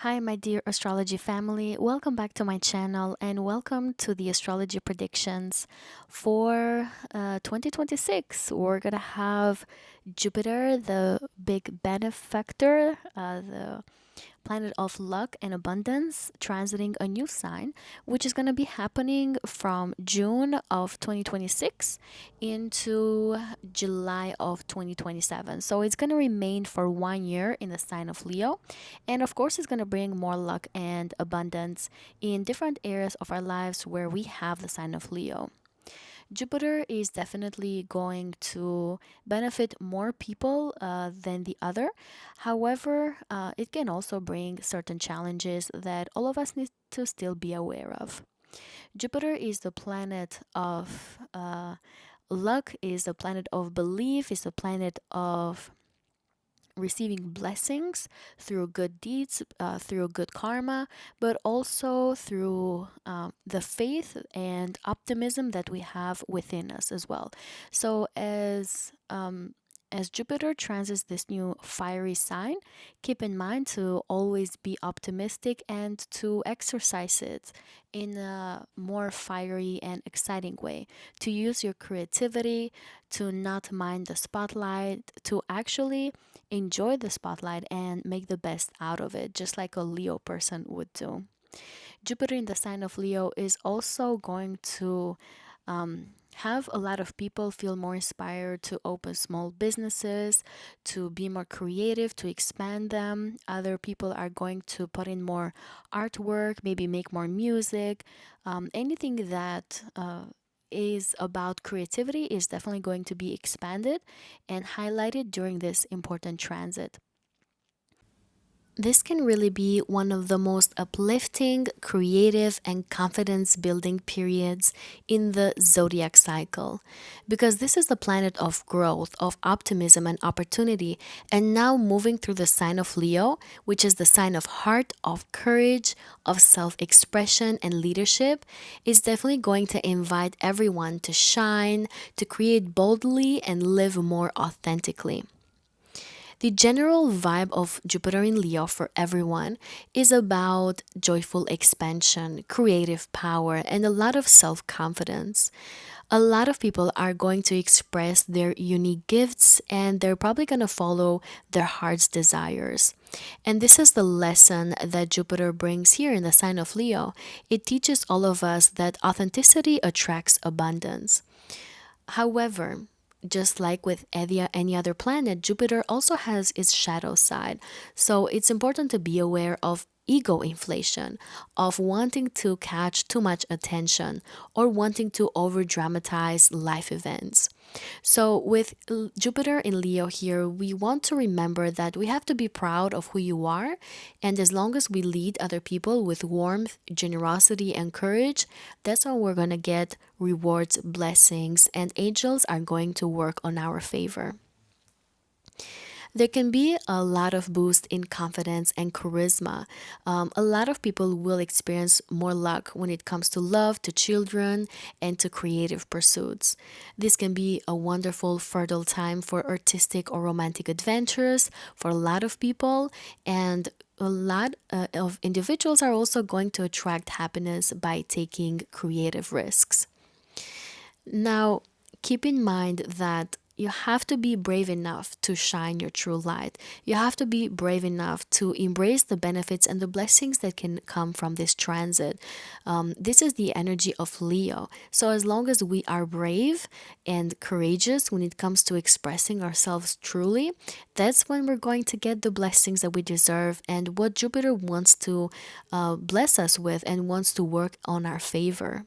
Hi, my dear astrology family. Welcome back to my channel and welcome to the astrology predictions for 2026. We're going to have Jupiter, the big benefactor, the planet of luck and abundance, transiting a new sign, which is going to be happening from June of 2026 into July of 2027. So it's going to remain for 1 year in the sign of Leo. And of course, it's going to bring more luck and abundance in different areas of our lives where we have the sign of Leo. Jupiter is definitely going to benefit more people than the other. However, it can also bring certain challenges that all of us need to still be aware of. Jupiter is the planet of luck, is the planet of belief, is the planet of receiving blessings through good deeds, through good karma, but also through the faith and optimism that we have within us as well. So as Jupiter transits this new fiery sign, keep in mind to always be optimistic and to exercise it in a more fiery and exciting way. To use your creativity, to not mind the spotlight, to actually enjoy the spotlight and make the best out of it, just like a Leo person would do. Jupiter in the sign of Leo is also going to have a lot of people feel more inspired to open small businesses, to be more creative, to expand them. Other people are going to put in more artwork, maybe make more music. Anything that is about creativity is definitely going to be expanded and highlighted during this important transit. This can really be one of the most uplifting, creative, and confidence building periods in the zodiac cycle because this is the planet of growth, of optimism, and opportunity. And now moving through the sign of Leo, which is the sign of heart, of courage, of self expression, and leadership, is definitely going to invite everyone to shine, to create boldly, and live more authentically. The general vibe of Jupiter in Leo for everyone is about joyful expansion, creative power, and a lot of self confidence. A lot of people are going to express their unique gifts and they're probably going to follow their heart's desires. And this is the lesson that Jupiter brings here in the sign of Leo. It teaches all of us that authenticity attracts abundance. However, just like with any other planet, Jupiter also has its shadow side. So it's important to be aware of ego inflation, of wanting to catch too much attention, or wanting to over dramatize life events. So, with Jupiter in Leo here, we want to remember that we have to be proud of who you are. And as long as we lead other people with warmth, generosity, and courage, that's how we're going to get rewards, blessings, and angels are going to work on our favor. There can be a lot of boost in confidence and charisma. A lot of people will experience more luck when it comes to love, to children, and to creative pursuits. This can be a wonderful, fertile time for artistic or romantic adventures for a lot of people, and a lot of individuals are also going to attract happiness by taking creative risks. Now, keep in mind that you have to be brave enough to shine your true light. You have to be brave enough to embrace the benefits and the blessings that can come from this transit. This is the energy of Leo. So, as long as we are brave and courageous when it comes to expressing ourselves truly, that's when we're going to get the blessings that we deserve and what Jupiter wants to bless us with and wants to work on our favor.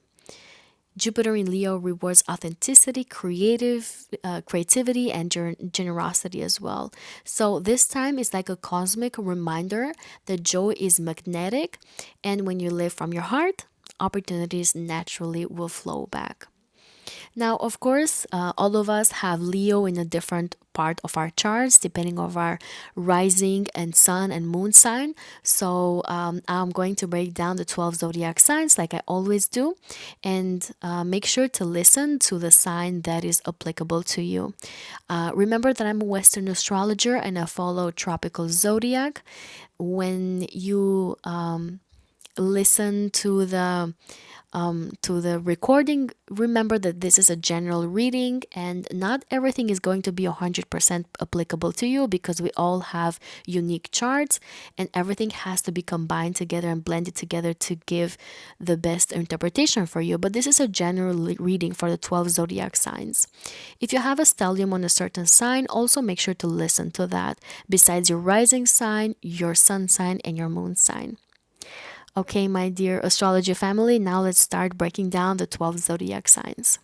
Jupiter in Leo rewards authenticity, creativity, and generosity as well. So this time is like a cosmic reminder that joy is magnetic, and when you live from your heart, opportunities naturally will flow back. Now, of course, all of us have Leo in a different part of our charts depending on our rising and sun and moon sign. So I'm going to break down the 12 zodiac signs like I always do, and make sure to listen to the sign that is applicable to you. Remember that I'm a Western astrologer and I follow tropical zodiac. When you listen to the recording, remember that this is a general reading and not everything is going to be 100% applicable to you, because we all have unique charts and everything has to be combined together and blended together to give the best interpretation for you. But this is a general reading for the 12 zodiac signs. If you have a stellium on a certain sign, also make sure to listen to that, besides your rising sign, your sun sign, and your moon sign. Okay, my dear astrology family, now let's start breaking down the 12 zodiac signs.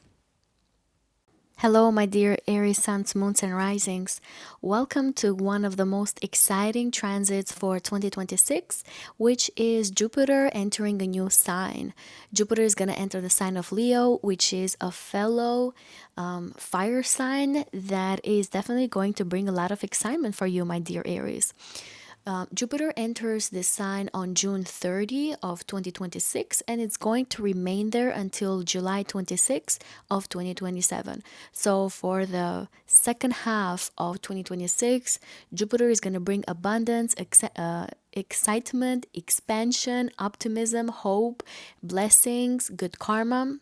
Hello, my dear Aries, suns, moons, and risings. Welcome to one of the most exciting transits for 2026, which is Jupiter entering a new sign. Jupiter is going to enter the sign of Leo, which is a fellow fire sign that is definitely going to bring a lot of excitement for you, my dear Aries. Jupiter enters this sign on June 30 of 2026, and it's going to remain there until July 26 of 2027. So for the second half of 2026, Jupiter is going to bring abundance, excitement, expansion, optimism, hope, blessings, good karma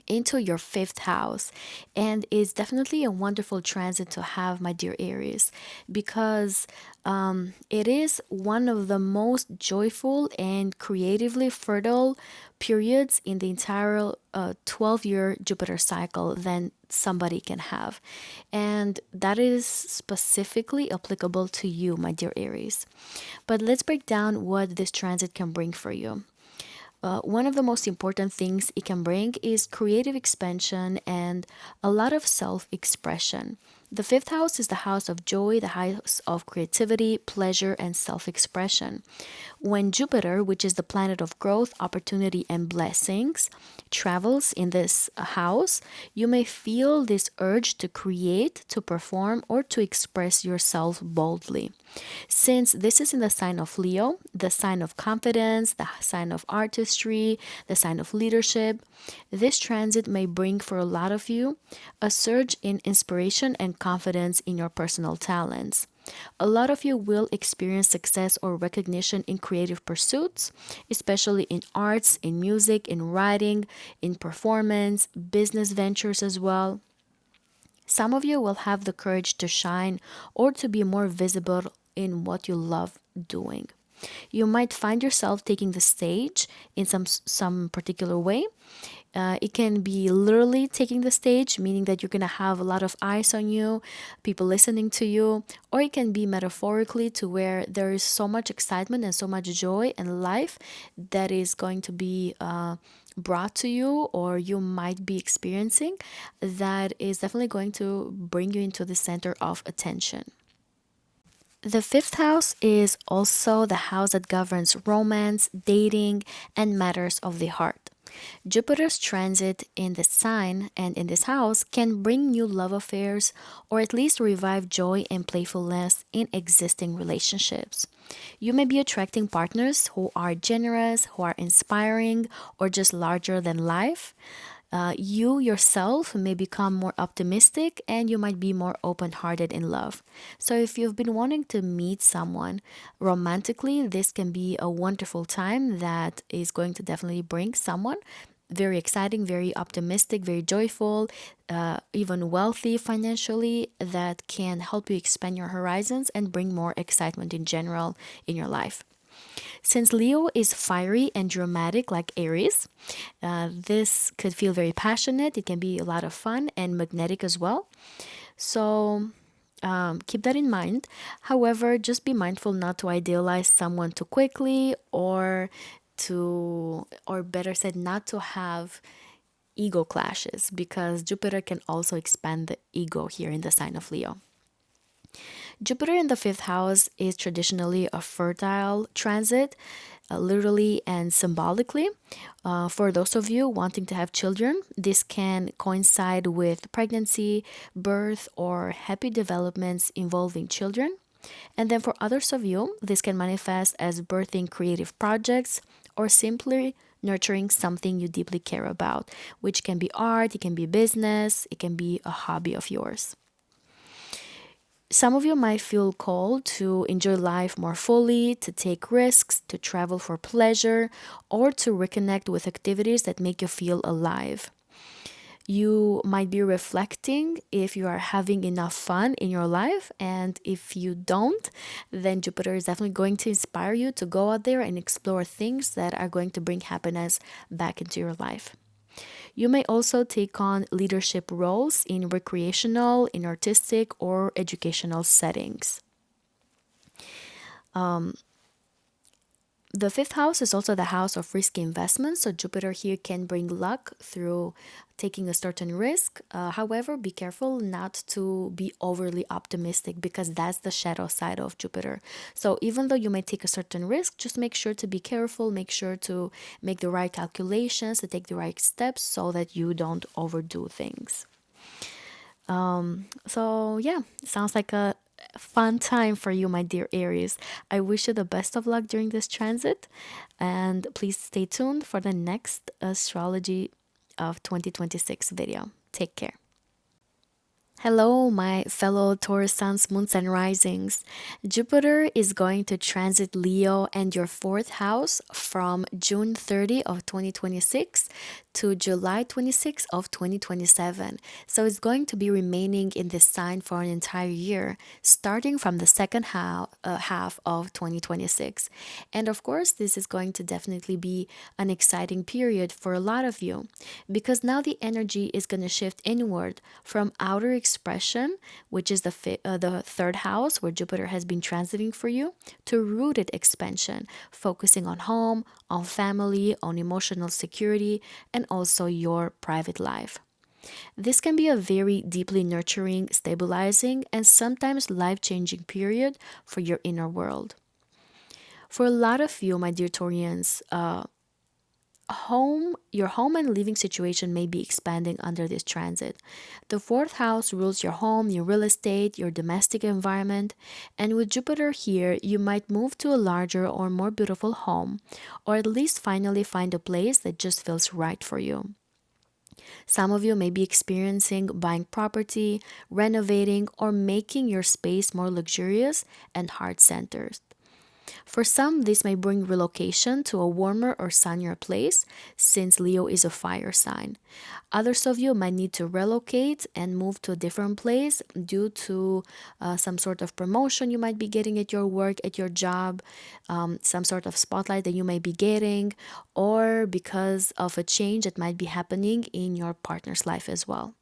into your fifth house. And it's definitely a wonderful transit to have, my dear Aries, because it is one of the most joyful and creatively fertile periods in the entire 12-year Jupiter cycle than somebody can have. And that is specifically applicable to you, my dear Aries. But let's break down what this transit can bring for you. One of the most important things it can bring is creative expansion and a lot of self expression. The fifth house is the house of joy, the house of creativity, pleasure, and self expression. When Jupiter, which is the planet of growth, opportunity, and blessings, travels in this house, you may feel this urge to create, to perform, or to express yourself boldly. Since this is in the sign of Leo, the sign of confidence, the sign of artistry, the sign of leadership, this transit may bring for a lot of you a surge in inspiration and confidence in your personal talents. A lot of you will experience success or recognition in creative pursuits, especially in arts, in music, in writing, in performance, business ventures as well. Some of you will have the courage to shine or to be more visible in what you love doing. You might find yourself taking the stage in some particular way. It can be literally taking the stage, meaning that you're going to have a lot of eyes on you, people listening to you, or it can be metaphorically to where there is so much excitement and so much joy and life that is going to be brought to you, or you might be experiencing, that is definitely going to bring you into the center of attention. The fifth house is also the house that governs romance, dating, and matters of the heart. Jupiter's transit in this sign and in this house can bring new love affairs or at least revive joy and playfulness in existing relationships. You may be attracting partners who are generous, who are inspiring, or just larger than life. You yourself may become more optimistic and you might be more open hearted in love. So, if you've been wanting to meet someone romantically, this can be a wonderful time that is going to definitely bring someone very exciting, very optimistic, very joyful, even wealthy financially, that can help you expand your horizons and bring more excitement in general in your life. Since Leo is fiery and dramatic like Aries, this could feel very passionate. It can be a lot of fun and magnetic as well. So keep that in mind. However, just be mindful not to idealize someone too quickly, or better said, not to have ego clashes, because Jupiter can also expand the ego here in the sign of Leo. Jupiter in the fifth house is traditionally a fertile transit, literally and symbolically. For those of you wanting to have children, this can coincide with pregnancy, birth, or happy developments involving children. And then for others of you, this can manifest as birthing creative projects or simply nurturing something you deeply care about, which can be art, it can be business, it can be a hobby of yours. Some of you might feel called to enjoy life more fully, to take risks, to travel for pleasure, or to reconnect with activities that make you feel alive. You might be reflecting if you are having enough fun in your life, and if you don't, then Jupiter is definitely going to inspire you to go out there and explore things that are going to bring happiness back into your life. You may also take on leadership roles in recreational, in artistic, or educational settings. The fifth house is also the house of risky investments, so Jupiter here can bring luck through taking a certain risk. However, be careful not to be overly optimistic because that's the shadow side of Jupiter. So, even though you may take a certain risk, just make sure to be careful, make sure to make the right calculations, to take the right steps so that you don't overdo things. So yeah, sounds like a fun time for you, my dear Aries. I wish you the best of luck during this transit, and please stay tuned for the next astrology of 2026 video. Take care. Hello, my fellow Taurus suns, moons, and risings. Jupiter is going to transit Leo and your fourth house from June 30 of 2026 to July 26 of 2027. So it's going to be remaining in this sign for an entire year, starting from the second half of 2026. And of course, this is going to definitely be an exciting period for a lot of you because now the energy is going to shift inward from outer expression, which is the third house where Jupiter has been transiting for you, to rooted expansion, focusing on home, on family, on emotional security, and also your private life. This can be a very deeply nurturing, stabilizing, and sometimes life changing period for your inner world. For a lot of you, my dear Taurians, your home and living situation may be expanding under this transit. The fourth house rules your home, your real estate, your domestic environment, and with Jupiter here, you might move to a larger or more beautiful home, or at least finally find a place that just feels right for you. Some of you may be experiencing buying property, renovating, or making your space more luxurious and heart centered. For some, this may bring relocation to a warmer or sunnier place, since Leo is a fire sign. Others of you might need to relocate and move to a different place due to some sort of promotion you might be getting at your work, at your job, some sort of spotlight that you may be getting, or because of a change that might be happening in your partner's life as well.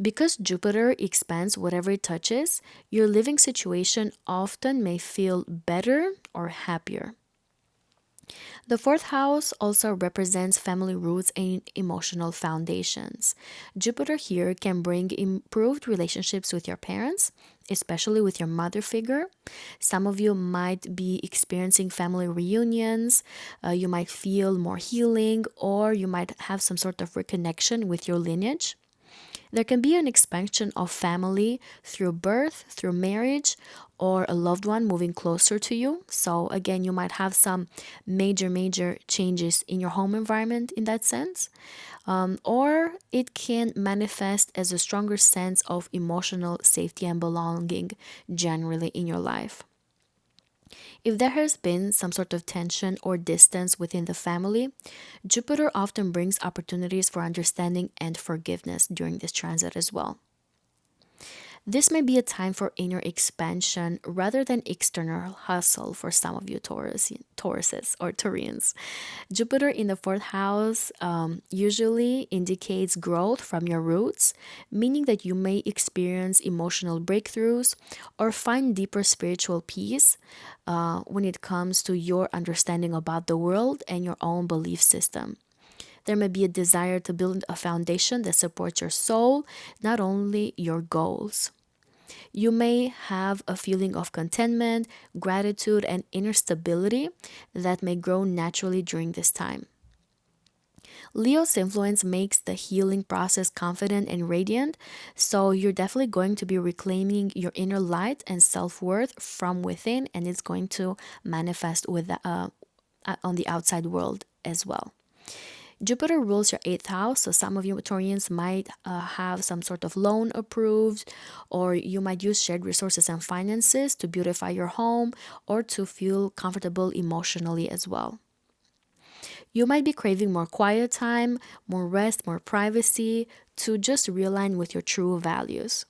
Because Jupiter expands whatever it touches, your living situation often may feel better or happier. The fourth house also represents family roots and emotional foundations. Jupiter here can bring improved relationships with your parents, especially with your mother figure. Some of you might be experiencing family reunions, you might feel more healing, or you might have some sort of reconnection with your lineage. There can be an expansion of family through birth, through marriage, or a loved one moving closer to you. So, again, you might have some major changes in your home environment in that sense. Or it can manifest as a stronger sense of emotional safety and belonging generally in your life. If there has been some sort of tension or distance within the family, Jupiter often brings opportunities for understanding and forgiveness during this transit as well. This may be a time for inner expansion rather than external hustle for some of you Tauruses or Taurians. Jupiter in the fourth house usually indicates growth from your roots, meaning that you may experience emotional breakthroughs or find deeper spiritual peace when it comes to your understanding about the world and your own belief system. There may be a desire to build a foundation that supports your soul, not only your goals. You may have a feeling of contentment, gratitude, and inner stability that may grow naturally during this time. Leo's influence makes the healing process confident and radiant, so you're definitely going to be reclaiming your inner light and self-worth from within, and it's going to manifest with on the outside world as well. Jupiter rules your eighth house, so some of you Taurians might have some sort of loan approved, or you might use shared resources and finances to beautify your home or to feel comfortable emotionally as well. You might be craving more quiet time, more rest, more privacy to just realign with your true values.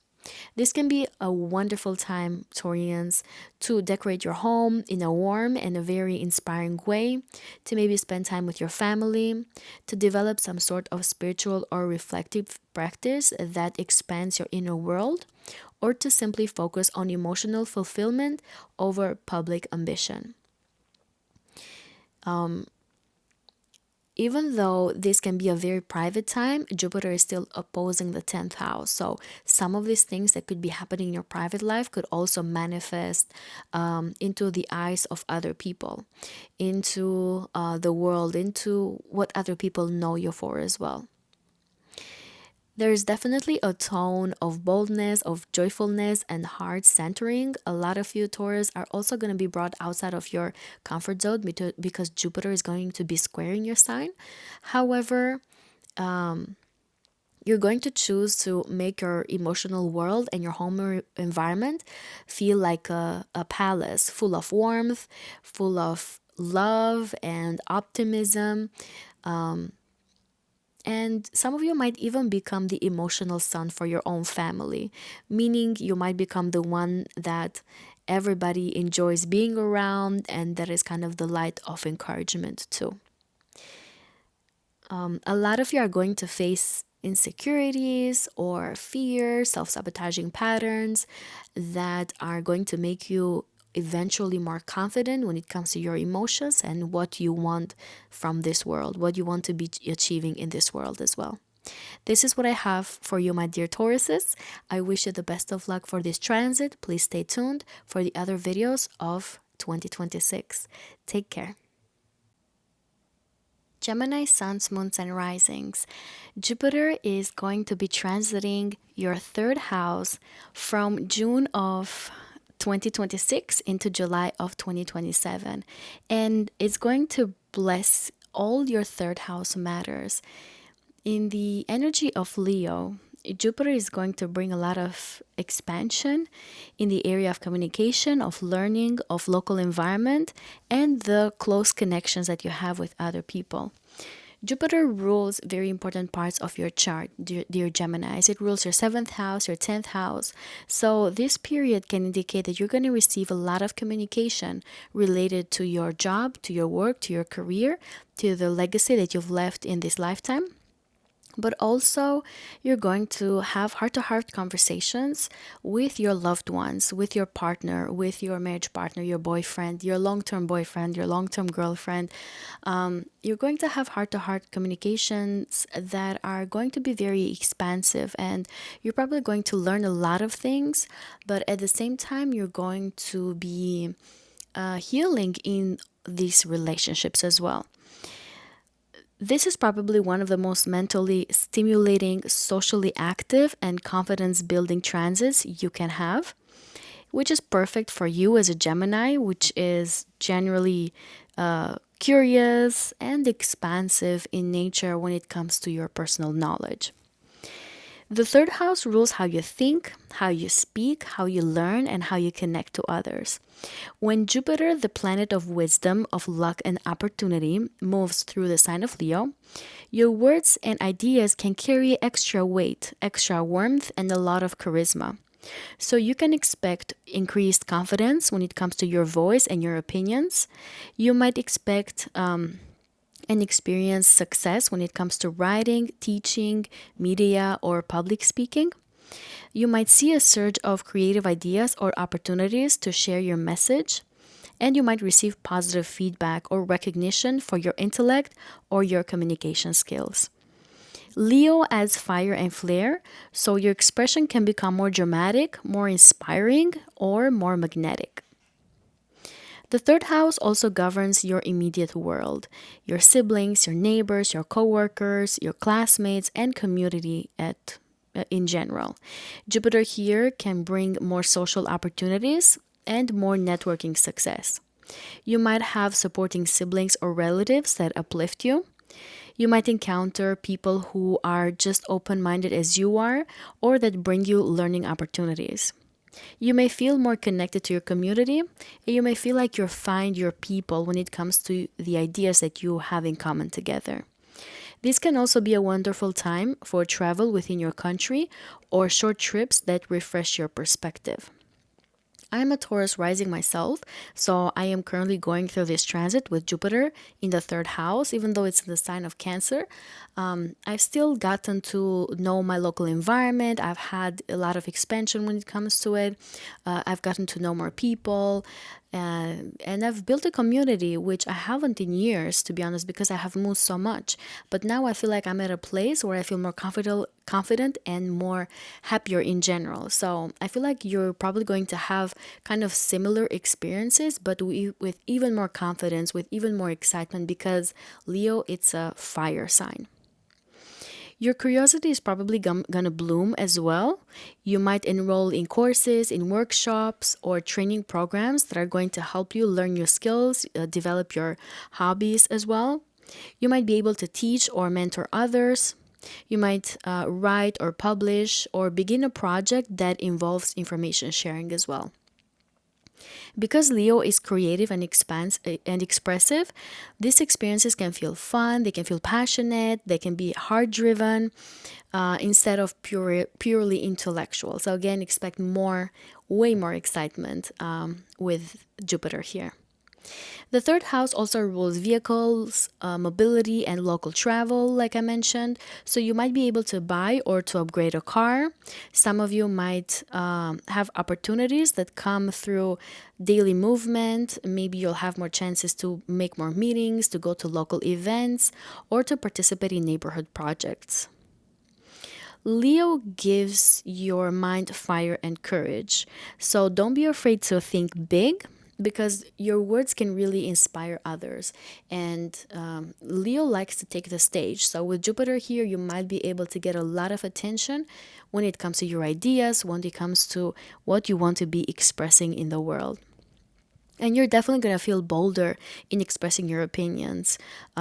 This can be a wonderful time, Taurians, to decorate your home in a warm and a very inspiring way, to maybe spend time with your family, to develop some sort of spiritual or reflective practice that expands your inner world, or to simply focus on emotional fulfillment over public ambition. Even though this can be a very private time, Jupiter is still opposing the 10th house. So some of these things that could be happening in your private life could also manifest into the eyes of other people, into the world, into what other people know you for as well. There's definitely a tone of boldness, of joyfulness, and heart centering. A lot of you Taurus are also going to be brought outside of your comfort zone because Jupiter is going to be squaring your sign. However, you're going to choose to make your emotional world and your home environment feel like a palace full of warmth, full of love and optimism. And some of you might even become the emotional sun for your own family, meaning you might become the one that everybody enjoys being around, and that is kind of the light of encouragement too. A lot of you are going to face insecurities or fear, self sabotaging patterns that are going to make you eventually more confident when it comes to your emotions and what you want from this world, what you want to be achieving in this world as well. This is what I have for you, my dear Tauruses. I wish you the best of luck for this transit. Please stay tuned for the other videos of 2026. Take care. Gemini, suns, moons, and risings. Jupiter is going to be transiting your third house from June of 2026 into July of 2027. And it's going to bless all your third house matters. In the energy of Leo, Jupiter is going to bring a lot of expansion in the area of communication, of learning, of local environment, and the close connections that you have with other people. Jupiter rules very important parts of your chart, dear Geminis. It rules your 7th house, your 10th house. So this period can indicate that you're going to receive a lot of communication related to your job, to your work, to your career, to the legacy that you've left in this lifetime. But also, you're going to have heart-to-heart conversations with your loved ones, with your partner, with your marriage partner, your boyfriend, your long-term boyfriend, your long-term girlfriend. You're going to have heart-to-heart communications that are going to be very expansive, and you're probably going to learn a lot of things, but at the same time, you're going to be healing in these relationships as well. This is probably one of the most mentally stimulating, socially active, and confidence building transits you can have, which is perfect for you as a Gemini, which is generally curious and expansive in nature when it comes to your personal knowledge. The third house rules how you think, how you speak, how you learn, and how you connect to others. When Jupiter, the planet of wisdom, of luck, and opportunity, moves through the sign of Leo, your words and ideas can carry extra weight, extra warmth, and a lot of charisma. So you can expect increased confidence when it comes to your voice and your opinions. You might expect and experience success when it comes to writing, teaching, media, or public speaking. You might see a surge of creative ideas or opportunities to share your message, and you might receive positive feedback or recognition for your intellect or your communication skills. Leo adds fire and flair, so your expression can become more dramatic, more inspiring, or more magnetic. The third house also governs your immediate world, your siblings, your neighbors, your coworkers, your classmates, and community in general. Jupiter here can bring more social opportunities and more networking success. You might have supporting siblings or relatives that uplift you. You might encounter people who are just open minded as you are or that bring you learning opportunities. You may feel more connected to your community, and you may feel like you find your people when it comes to the ideas that you have in common together. This can also be a wonderful time for travel within your country or short trips that refresh your perspective. I'm a Taurus rising myself, so I am currently going through this transit with Jupiter in the third house, even though it's in the sign of Cancer. I've still gotten to know my local environment. I've had a lot of expansion when it comes to it. I've gotten to know more people. And I've built a community, which I haven't in years, to be honest, because I have moved so much. But now I feel like I'm at a place where I feel more confident and more happier in general. So I feel like you're probably going to have kind of similar experiences, but with even more confidence, with even more excitement, because Leo, it's a fire sign. Your curiosity is probably gonna bloom as well. You might enroll in courses, in workshops, or training programs that are going to help you learn your skills, develop your hobbies as well. You might be able to teach or mentor others. You might write or publish or begin a project that involves information sharing as well. Because Leo is creative and expressive, these experiences can feel fun, they can feel passionate, they can be heart driven instead of purely intellectual. So, again, expect way more excitement with Jupiter here. The third house also rules vehicles, mobility, and local travel, like I mentioned. So you might be able to buy or to upgrade a car. Some of you might have opportunities that come through daily movement. Maybe you'll have more chances to make more meetings, to go to local events, or to participate in neighborhood projects. Leo gives your mind fire and courage. So don't be afraid to think big because your words can really inspire others. And Leo likes to take the stage. So with Jupiter here, you might be able to get a lot of attention when it comes to your ideas, when it comes to what you want to be expressing in the world. And you're definitely going to feel bolder in expressing your opinions.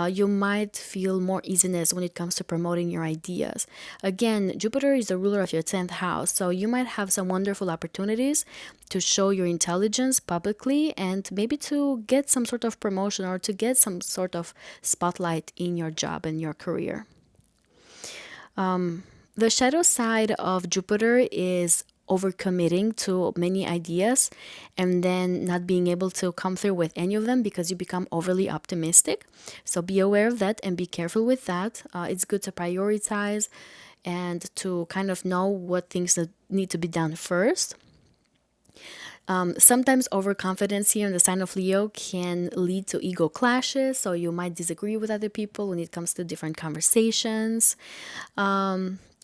You might feel more easiness when it comes to promoting your ideas. Again, Jupiter is the ruler of your 10th house, so you might have some wonderful opportunities to show your intelligence publicly and maybe to get some sort of promotion or to get some sort of spotlight in your job and your career. The shadow side of Jupiter is overcommitting to many ideas and then not being able to come through with any of them because you become overly optimistic. So be aware of that and be careful with that. It's good to prioritize and to kind of know what things that need to be done first. Sometimes overconfidence here in the sign of Leo can lead to ego clashes, so you might disagree with other people when it comes to different conversations.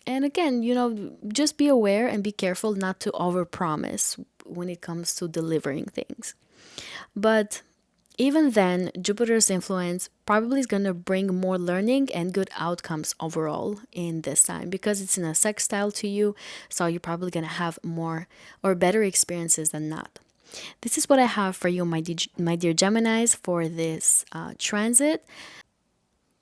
And again, just be aware and be careful not to overpromise when it comes to delivering things. But even then, Jupiter's influence probably is going to bring more learning and good outcomes overall in this sign because it's in a sextile to you. So you're probably going to have more or better experiences than not. This is what I have for you, my dear Geminis, for this transit.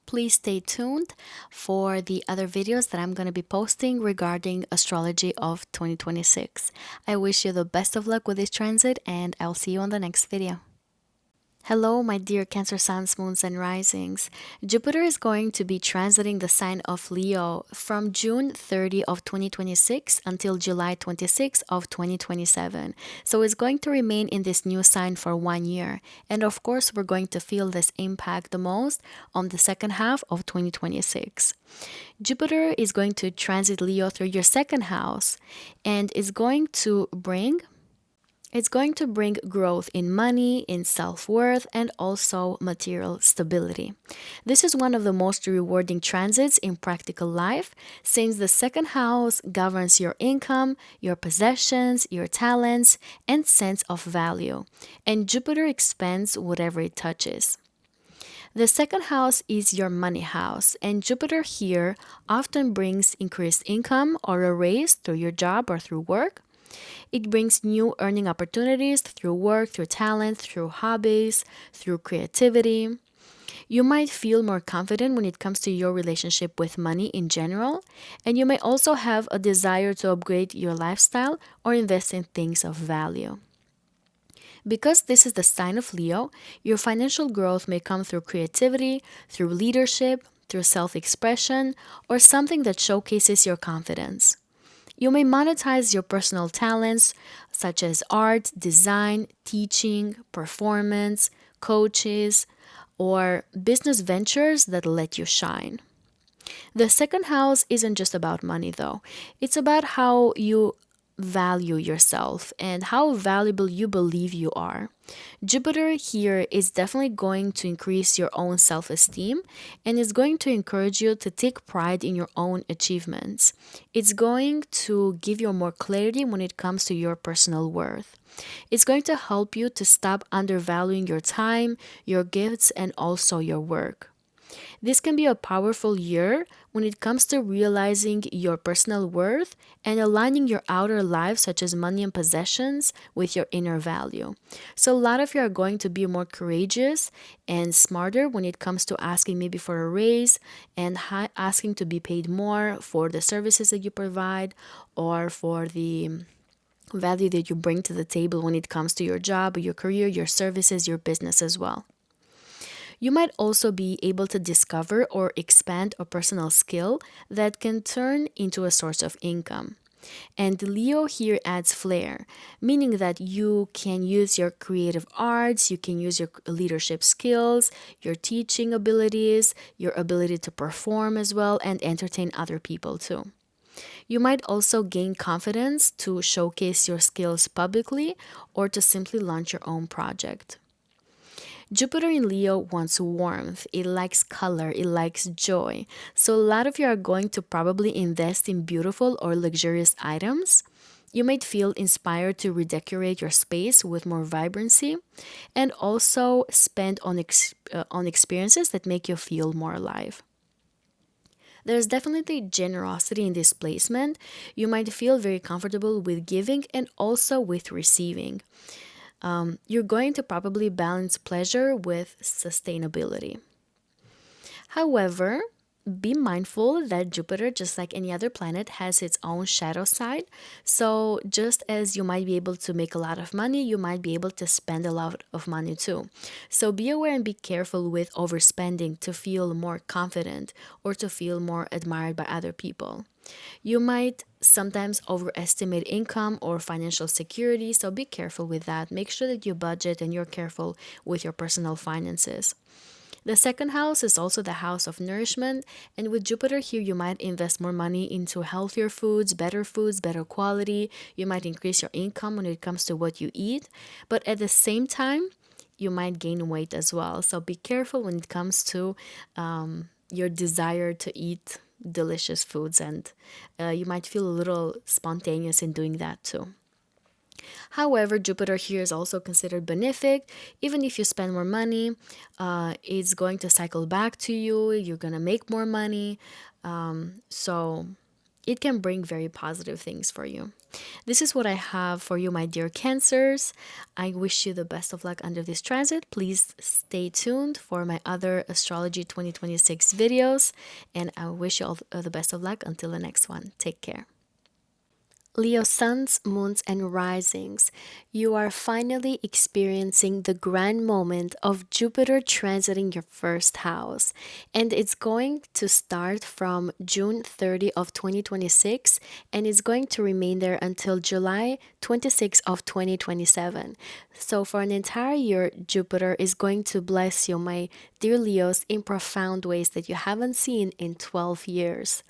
Please stay tuned for the other videos that I'm going to be posting regarding astrology of 2026. I wish you the best of luck with this transit, and I'll see you on the next video. Hello, my dear Cancer suns, moons, and risings. Jupiter is going to be transiting the sign of Leo from June 30 of 2026 until July 26 of 2027. So it's going to remain in this new sign for 1 year. And of course, we're going to feel this impact the most on the second half of 2026. Jupiter is going to transit Leo through your second house and is going to bring It's going to bring growth in money, in self worth, and also material stability. This is one of the most rewarding transits in practical life since the second house governs your income, your possessions, your talents, and sense of value. And Jupiter expands whatever it touches. The second house is your money house, and Jupiter here often brings increased income or a raise through your job or through work. It brings new earning opportunities through work, through talent, through hobbies, through creativity. You might feel more confident when it comes to your relationship with money in general, and you may also have a desire to upgrade your lifestyle or invest in things of value. Because this is the sign of Leo, your financial growth may come through creativity, through leadership, through self expression, or something that showcases your confidence. You may monetize your personal talents such as art, design, teaching, performance, coaches, or business ventures that let you shine. The second house isn't just about money, though. It's about how you value yourself and how valuable you believe you are. Jupiter here is definitely going to increase your own self esteem and is going to encourage you to take pride in your own achievements. It's going to give you more clarity when it comes to your personal worth. It's going to help you to stop undervaluing your time, your gifts, and also your work. This can be a powerful year when it comes to realizing your personal worth and aligning your outer life, such as money and possessions, with your inner value. So, a lot of you are going to be more courageous and smarter when it comes to asking maybe for a raise and asking to be paid more for the services that you provide or for the value that you bring to the table when it comes to your job, your career, your services, your business as well. You might also be able to discover or expand a personal skill that can turn into a source of income. And Leo here adds flair, meaning that you can use your creative arts, you can use your leadership skills, your teaching abilities, your ability to perform as well, and entertain other people too. You might also gain confidence to showcase your skills publicly or to simply launch your own project. Jupiter in Leo wants warmth, it likes color, it likes joy. So, a lot of you are going to probably invest in beautiful or luxurious items. You might feel inspired to redecorate your space with more vibrancy and also spend on experiences that make you feel more alive. There's definitely generosity in this placement. You might feel very comfortable with giving and also with receiving. You're going to probably balance pleasure with sustainability. However, be mindful that Jupiter, just like any other planet, has its own shadow side. So, just as you might be able to make a lot of money, you might be able to spend a lot of money too. So, be aware and be careful with overspending to feel more confident or to feel more admired by other people. You might sometimes overestimate income or financial security, so be careful with that. Make sure that you budget and you're careful with your personal finances. The second house is also the house of nourishment, and with Jupiter here, you might invest more money into healthier foods, better quality. You might increase your income when it comes to what you eat, but at the same time, you might gain weight as well. So be careful when it comes to your desire to eat delicious foods, and you might feel a little spontaneous in doing that too. However, Jupiter here is also considered benefic. Even if you spend more money, it's going to cycle back to you. You're going to make more money. So it can bring very positive things for you. This is what I have for you, my dear Cancers. I wish you the best of luck under this transit. Please stay tuned for my other Astrology 2026 videos, and I wish you all the best of luck until the next one. Take care. Leo suns, moons, and risings, you are finally experiencing the grand moment of Jupiter transiting your first house. And it's going to start from June 30 of 2026 and it's going to remain there until July 26 of 2027. So for an entire year, Jupiter is going to bless you, my dear Leos, in profound ways that you haven't seen in 12 years.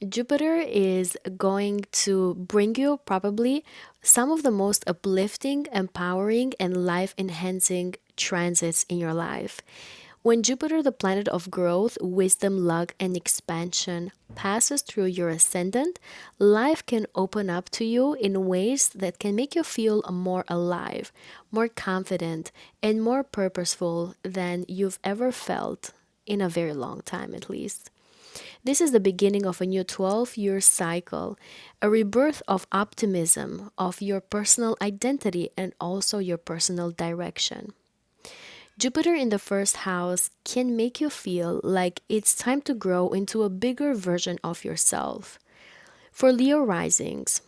Jupiter is going to bring you probably some of the most uplifting, empowering, and life enhancing transits in your life. When Jupiter, the planet of growth, wisdom, luck, and expansion, passes through your ascendant, life can open up to you in ways that can make you feel more alive, more confident, and more purposeful than you've ever felt in a very long time, at least. This is the beginning of a new 12-year cycle, a rebirth of optimism, of your personal identity, and also your personal direction. Jupiter in the first house can make you feel like it's time to grow into a bigger version of yourself. For Leo risings,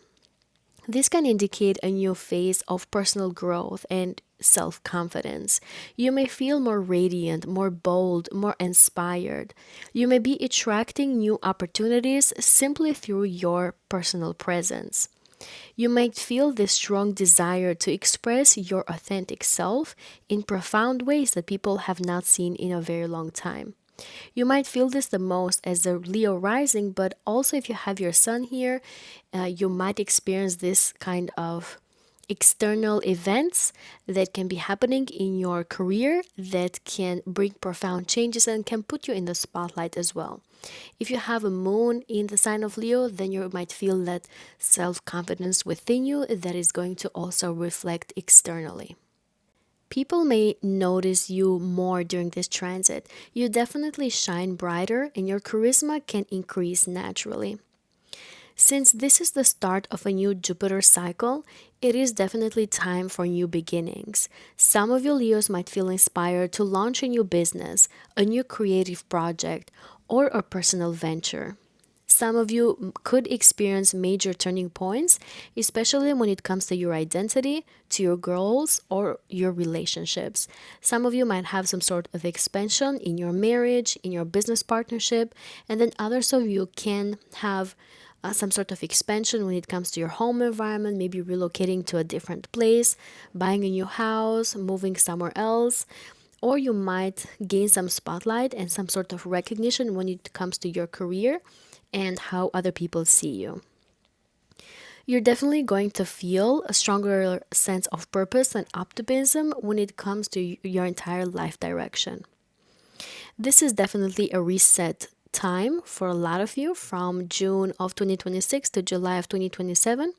this can indicate a new phase of personal growth and self confidence. You may feel more radiant, more bold, more inspired. You may be attracting new opportunities simply through your personal presence. You might feel this strong desire to express your authentic self in profound ways that people have not seen in a very long time. You might feel this the most as a Leo rising, but also if you have your sun here, you might experience this kind of external events that can be happening in your career that can bring profound changes and can put you in the spotlight as well. If you have a moon in the sign of Leo, then you might feel that self confidence within you that is going to also reflect externally. People may notice you more during this transit. You definitely shine brighter and your charisma can increase naturally. Since this is the start of a new Jupiter cycle, it is definitely time for new beginnings. Some of you Leos might feel inspired to launch a new business, a new creative project, or a personal venture. Some of you could experience major turning points, especially when it comes to your identity, to your goals, or your relationships. Some of you might have some sort of expansion in your marriage, in your business partnership, and then others of you can have some sort of expansion when it comes to your home environment, maybe relocating to a different place, buying a new house, moving somewhere else, or you might gain some spotlight and some sort of recognition when it comes to your career and how other people see you. You're definitely going to feel a stronger sense of purpose and optimism when it comes to your entire life direction. This is definitely a reset time for a lot of you from June of 2026 to July of 2027.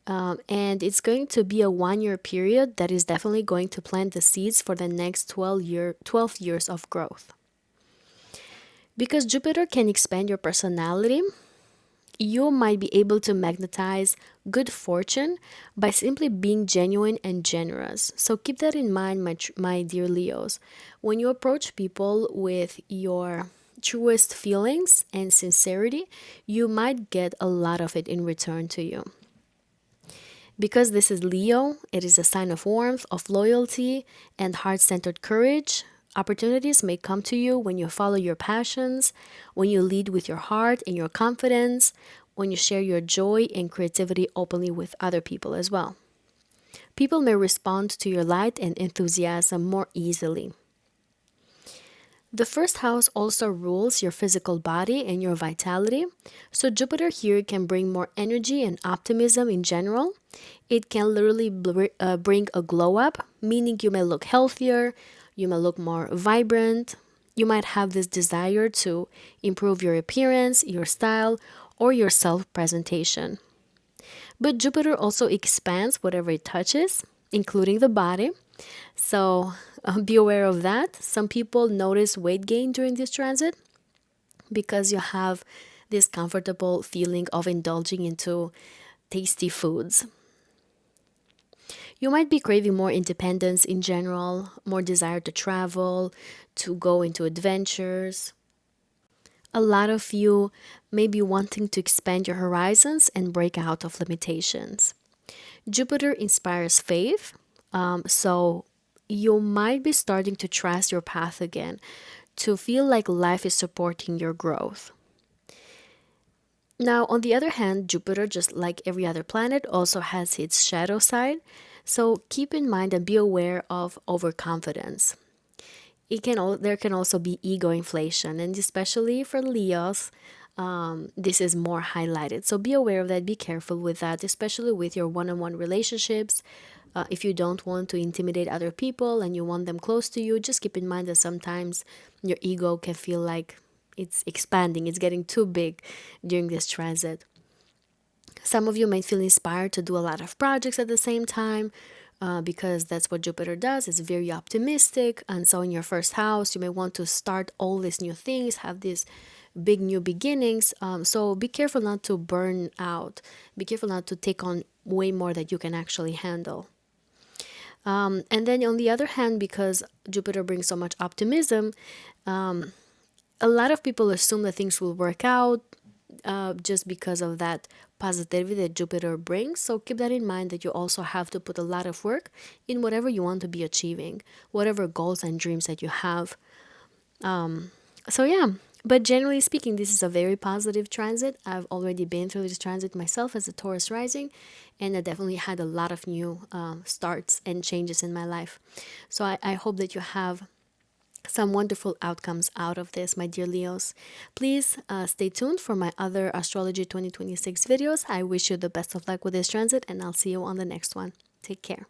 And it's going to be a 1 year period that is definitely going to plant the seeds for the next 12 years of growth. Because Jupiter can expand your personality, you might be able to magnetize good fortune by simply being genuine and generous. So keep that in mind, my dear Leos. When you approach people with your truest feelings and sincerity, you might get a lot of it in return to you. Because this is Leo, it is a sign of warmth, of loyalty, and heart centered courage. Opportunities may come to you when you follow your passions, when you lead with your heart and your confidence, when you share your joy and creativity openly with other people as well. People may respond to your light and enthusiasm more easily. The first house also rules your physical body and your vitality, so Jupiter here can bring more energy and optimism in general. It can literally bring a glow up, meaning you may look healthier, you may look more vibrant, you might have this desire to improve your appearance, your style, or your self presentation. But Jupiter also expands whatever it touches, including the body. So be aware of that. Some people notice weight gain during this transit because you have this comfortable feeling of indulging into tasty foods. You might be craving more independence in general, more desire to travel, to go into adventures. A lot of you may be wanting to expand your horizons and break out of limitations. Jupiter inspires faith, so you might be starting to trust your path again, to feel like life is supporting your growth. Now, on the other hand, Jupiter, just like every other planet, also has its shadow side, so keep in mind and be aware of overconfidence. There can also be ego inflation, and especially for Leos, this is more highlighted. So be aware of that, be careful with that, especially with your one-on-one relationships. If you don't want to intimidate other people and you want them close to you, just keep in mind that sometimes your ego can feel like it's expanding, it's getting too big during this transit. Some of you might feel inspired to do a lot of projects at the same time, because that's what Jupiter does. It's very optimistic. And so in your first house, you may want to start all these new things, have these big new beginnings. So be careful not to burn out. Be careful not to take on way more that you can actually handle. And then on the other hand, because Jupiter brings so much optimism, a lot of people assume that things will work out, just because of that positivity that Jupiter brings. So keep that in mind, that you also have to put a lot of work in whatever you want to be achieving, whatever goals and dreams that you have. So yeah, but generally speaking, this is a very positive transit. I've already been through this transit myself as a Taurus rising, and I definitely had a lot of new starts and changes in my life. So I hope that you have some wonderful outcomes out of this, my dear Leos. Please stay tuned for my other Astrology 2026 videos. I wish you the best of luck with this transit, and I'll see you on the next one. Take care.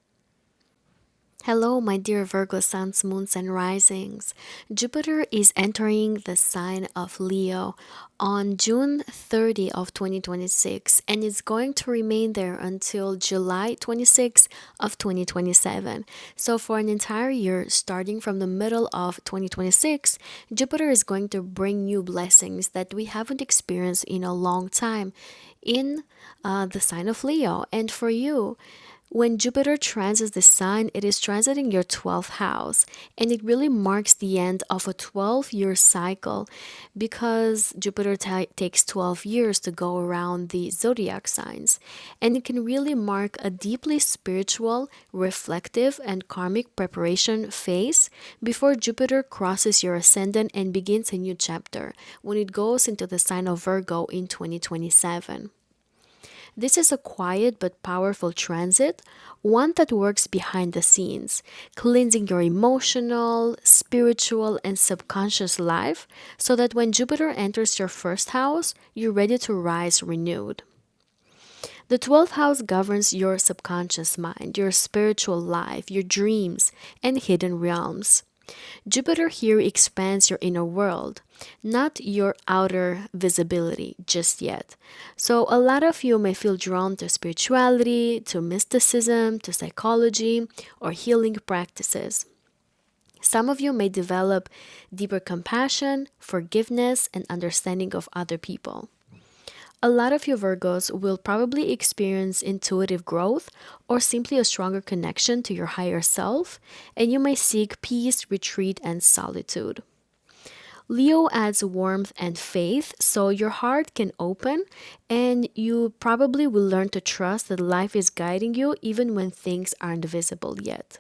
Hello, my dear Virgo suns, moons, and risings. Jupiter is entering the sign of Leo on June 30 of 2026, and it's going to remain there until July 26 of 2027. So for an entire year, starting from the middle of 2026, Jupiter is going to bring new blessings that we haven't experienced in a long time in the sign of Leo. And for you, when Jupiter transits the sign, it is transiting your 12th house, and it really marks the end of a 12-year cycle, because Jupiter takes 12 years to go around the zodiac signs, and it can really mark a deeply spiritual, reflective, and karmic preparation phase before Jupiter crosses your ascendant and begins a new chapter when it goes into the sign of Virgo in 2027. This is a quiet but powerful transit, one that works behind the scenes, cleansing your emotional, spiritual, and subconscious life so that when Jupiter enters your first house, you're ready to rise renewed. The 12th house governs your subconscious mind, your spiritual life, your dreams, and hidden realms. Jupiter here expands your inner world, not your outer visibility just yet. So, a lot of you may feel drawn to spirituality, to mysticism, to psychology, or healing practices. Some of you may develop deeper compassion, forgiveness, and understanding of other people. A lot of you Virgos will probably experience intuitive growth or simply a stronger connection to your higher self, and you may seek peace, retreat, and solitude. Leo adds warmth and faith, so your heart can open, and you probably will learn to trust that life is guiding you even when things aren't visible yet.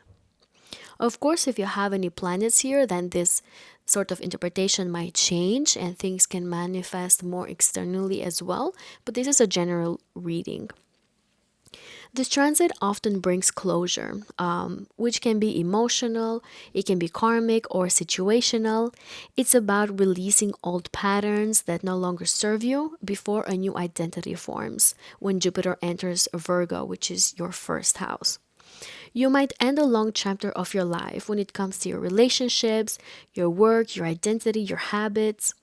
Of course, if you have any planets here, then this sort of interpretation might change and things can manifest more externally as well, but this is a general reading. This transit often brings closure, which can be emotional, it can be karmic or situational. It's about releasing old patterns that no longer serve you before a new identity forms when Jupiter enters Virgo, which is your first house. You might end a long chapter of your life when it comes to your relationships, your work, your identity, your habits.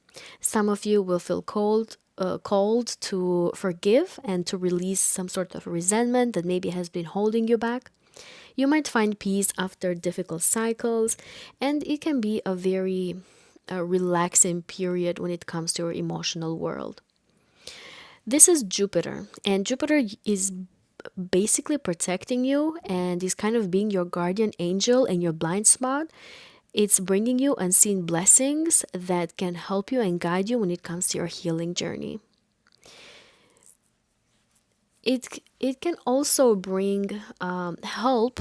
Some of you will feel called to forgive and to release some sort of resentment that maybe has been holding you back. You might find peace after difficult cycles, and it can be a very relaxing period when it comes to your emotional world. This is Jupiter, and Jupiter is basically protecting you and is kind of being your guardian angel and your blind spot. It's bringing you unseen blessings that can help you and guide you when it comes to your healing journey. It can also bring help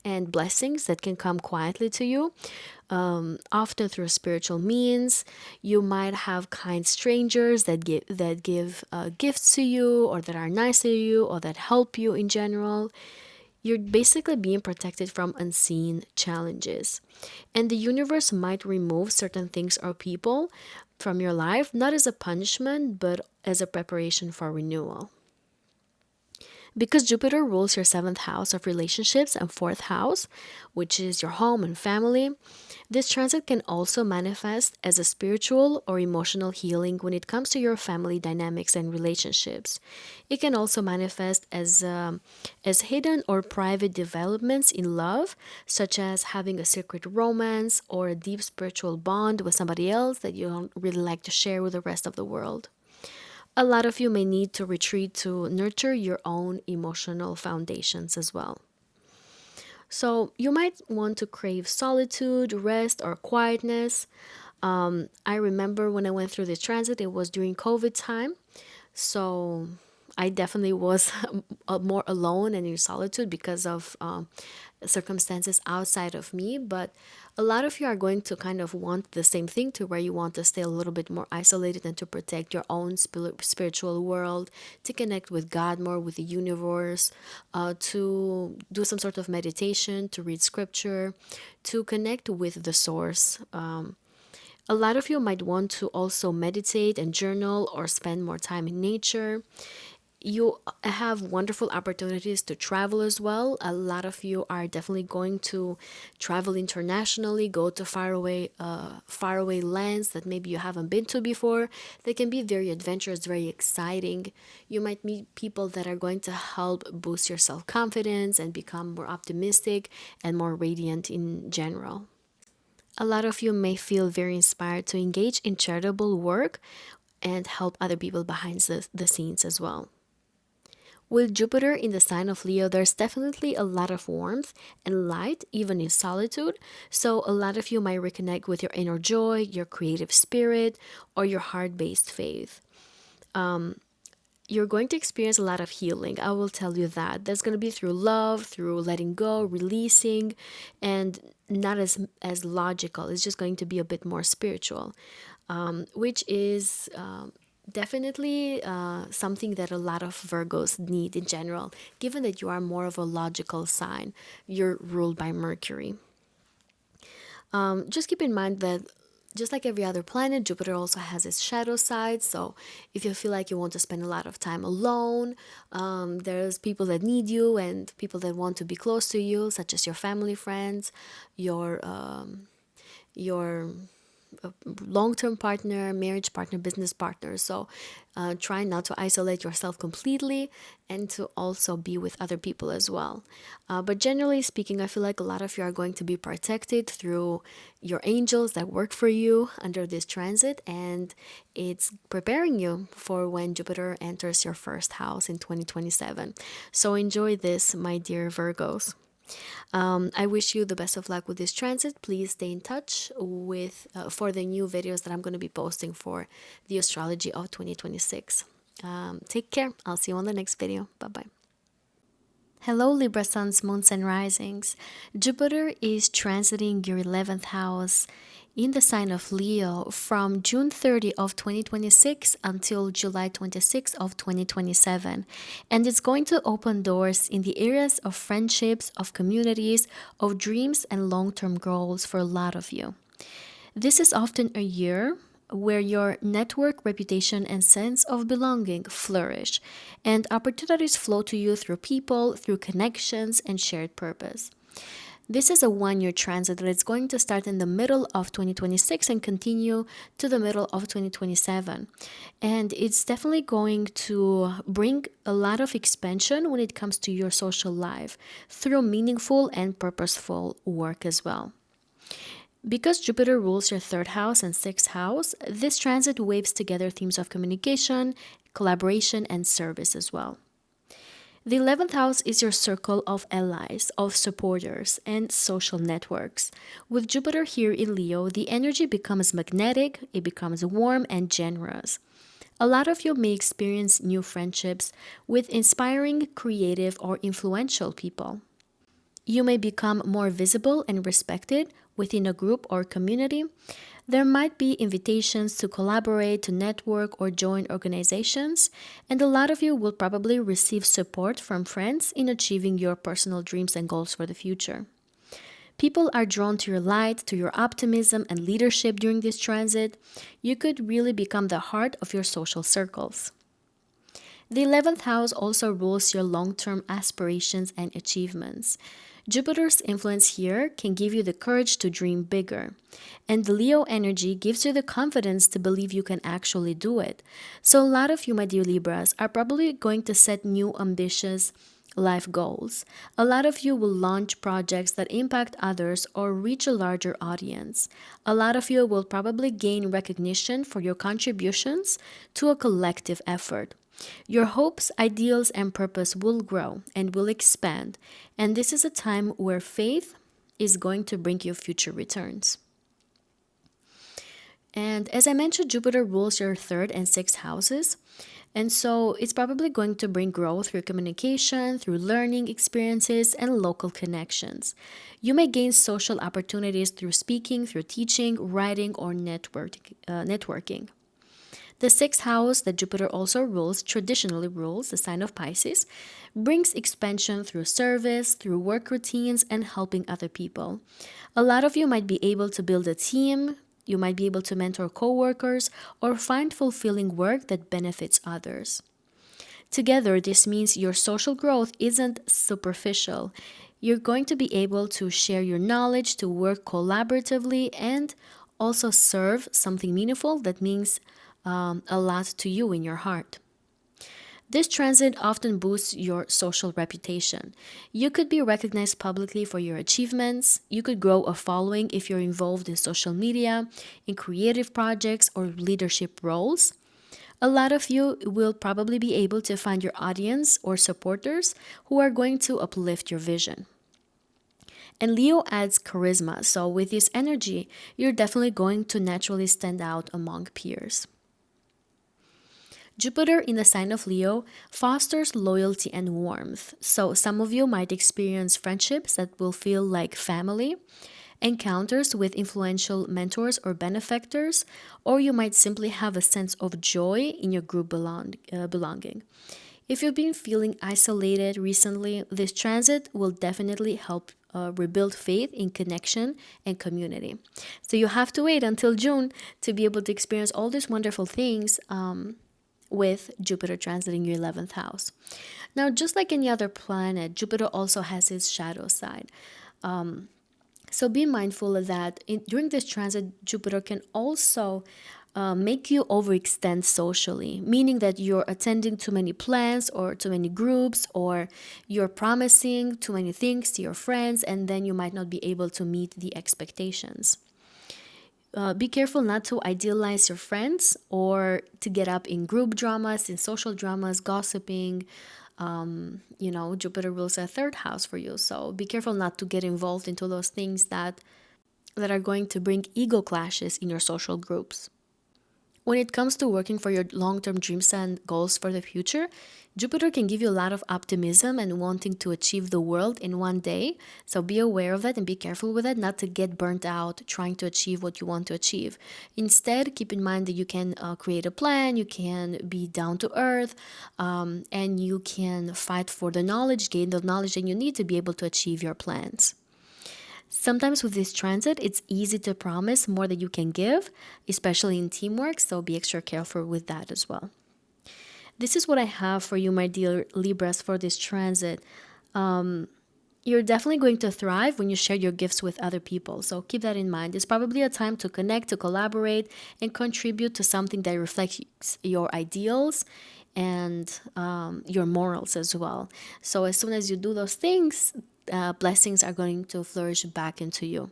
and blessings that can come quietly to you, often through spiritual means. You might have kind strangers that give gifts to you, or that are nice to you, or that help you in general. You're basically being protected from unseen challenges. And the universe might remove certain things or people from your life, not as a punishment, but as a preparation for renewal. Because Jupiter rules your seventh house of relationships and fourth house, which is your home and family, this transit can also manifest as a spiritual or emotional healing when it comes to your family dynamics and relationships. It can also manifest as hidden or private developments in love, such as having a secret romance or a deep spiritual bond with somebody else that you don't really like to share with the rest of the world. A lot of you may need to retreat to nurture your own emotional foundations as well. So, you might want to crave solitude, rest, or quietness. I remember when I went through this transit, it was during COVID time. So, I definitely was more alone and in solitude because of circumstances outside of me. But a lot of you are going to kind of want the same thing, to where you want to stay a little bit more isolated and to protect your own spiritual world, to connect with God more, with the universe, to do some sort of meditation, to read scripture, to connect with the source. A lot of you might want to also meditate and journal or spend more time in nature. You have wonderful opportunities to travel as well. A lot of you are definitely going to travel internationally, go to faraway lands that maybe you haven't been to before. They can be very adventurous, very exciting. You might meet people that are going to help boost your self-confidence and become more optimistic and more radiant in general. A lot of you may feel very inspired to engage in charitable work and help other people behind the scenes as well. With Jupiter in the sign of Leo, there's definitely a lot of warmth and light, even in solitude. So, a lot of you might reconnect with your inner joy, your creative spirit, or your heart based faith. You're going to experience a lot of healing. I will tell you that. That's going to be through love, through letting go, releasing, and not as logical. It's just going to be a bit more spiritual, which is definitely something that a lot of Virgos need in general, given that you are more of a logical sign. You're ruled by Mercury. Just keep in mind that just like every other planet, Jupiter also has its shadow side. So if you feel like you want to spend a lot of time alone, there's people that need you and people that want to be close to you, such as your family, friends, your long-term partner, marriage partner, business partner. So try not to isolate yourself completely and to also be with other people as well. But generally speaking, I feel like a lot of you are going to be protected through your angels that work for you under this transit, and it's preparing you for when Jupiter enters your first house in 2027. So enjoy this, my dear Virgos. I wish you the best of luck with this transit. Please stay in touch with for the new videos that I'm going to be posting for the astrology of 2026. Take care. I'll see you on the next video. Bye bye. Hello, Libra suns, moons, and risings. Jupiter is transiting your 11th house in the sign of Leo from June 30 of 2026 until July 26 of 2027. And it's going to open doors in the areas of friendships, of communities, of dreams and long-term goals for a lot of you. This is often a year where your network, reputation, and sense of belonging flourish, and opportunities flow to you through people, through connections, and shared purpose. This is a 1 year transit that is going to start in the middle of 2026 and continue to the middle of 2027. And it's definitely going to bring a lot of expansion when it comes to your social life through meaningful and purposeful work as well. Because Jupiter rules your third house and sixth house, this transit waves together themes of communication, collaboration, and service as well. The 11th house is your circle of allies, of supporters, and social networks. With Jupiter here in Leo, the energy becomes magnetic, it becomes warm and generous. A lot of you may experience new friendships with inspiring, creative, or influential people. You may become more visible and respected within a group or community. There might be invitations to collaborate, to network, or join organizations, and a lot of you will probably receive support from friends in achieving your personal dreams and goals for the future. People are drawn to your light, to your optimism and leadership during this transit. You could really become the heart of your social circles. The 11th house also rules your long term aspirations and achievements. Jupiter's influence here can give you the courage to dream bigger. And the Leo energy gives you the confidence to believe you can actually do it. So, a lot of you, my dear Libras, are probably going to set new ambitious life goals. A lot of you will launch projects that impact others or reach a larger audience. A lot of you will probably gain recognition for your contributions to a collective effort. Your hopes, ideals, and purpose will grow and will expand, and this is a time where faith is going to bring you future returns. And as I mentioned, Jupiter rules your third and sixth houses. And so it's probably going to bring growth through communication, through learning experiences, and local connections. You may gain social opportunities through speaking, through teaching, writing, or networking. The sixth house that Jupiter also rules, traditionally rules, the sign of Pisces, brings expansion through service, through work routines, and helping other people. A lot of you might be able to build a team, you might be able to mentor coworkers, or find fulfilling work that benefits others. Together, this means your social growth isn't superficial. You're going to be able to share your knowledge, to work collaboratively, and also serve something meaningful that means a lot to you in your heart. This transit often boosts your social reputation. You could be recognized publicly for your achievements. You could grow a following if you're involved in social media, in creative projects, or leadership roles. A lot of you will probably be able to find your audience or supporters who are going to uplift your vision. And Leo adds charisma, so with this energy, you're definitely going to naturally stand out among peers. Jupiter in the sign of Leo fosters loyalty and warmth. So, some of you might experience friendships that will feel like family, encounters with influential mentors or benefactors, or you might simply have a sense of joy in your group belonging. If you've been feeling isolated recently, this transit will definitely help rebuild faith in connection and community. So, you have to wait until June to be able to experience all these wonderful things. With Jupiter transiting your 11th house. Now, just like any other planet, Jupiter also has its shadow side. So be mindful of that. During this transit, Jupiter can also make you overextend socially, meaning that you're attending too many plans or too many groups, or you're promising too many things to your friends, and then you might not be able to meet the expectations. Be careful not to idealize your friends or to get up in group dramas, in social dramas, gossiping. Jupiter rules a third house for you. So be careful not to get involved into those things that are going to bring ego clashes in your social groups. When it comes to working for your long-term dreams and goals for the future, Jupiter can give you a lot of optimism and wanting to achieve the world in one day. So be aware of that and be careful with it, not to get burnt out trying to achieve what you want to achieve. Instead, keep in mind that you can create a plan, you can be down to earth, and you can fight for the knowledge, gain the knowledge that you need to be able to achieve your plans. Sometimes with this transit, it's easy to promise more than you can give, especially in teamwork, so be extra careful with that as well. This is what I have for you, my dear Libras, for this transit. You're definitely going to thrive when you share your gifts with other people, so keep that in mind. It's probably a time to connect, to collaborate, and contribute to something that reflects your ideals and your morals as well. So as soon as you do those things, blessings are going to flourish back into you.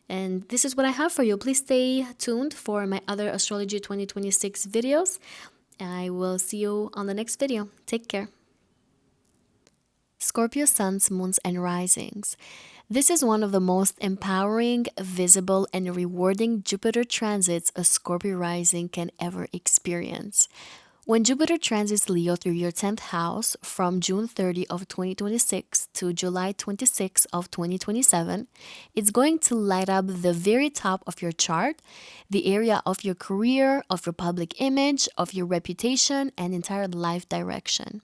And this is what I have for you. Please stay tuned for my other Astrology 2026 videos. I will see you on the next video. Take care. Scorpio suns, moons, and risings. This is one of the most empowering, visible, and rewarding Jupiter transits a Scorpio rising can ever experience. When Jupiter transits Leo through your 10th house from June 30 of 2026 to July 26 of 2027, it's going to light up the very top of your chart, the area of your career, of your public image, of your reputation, and entire life direction.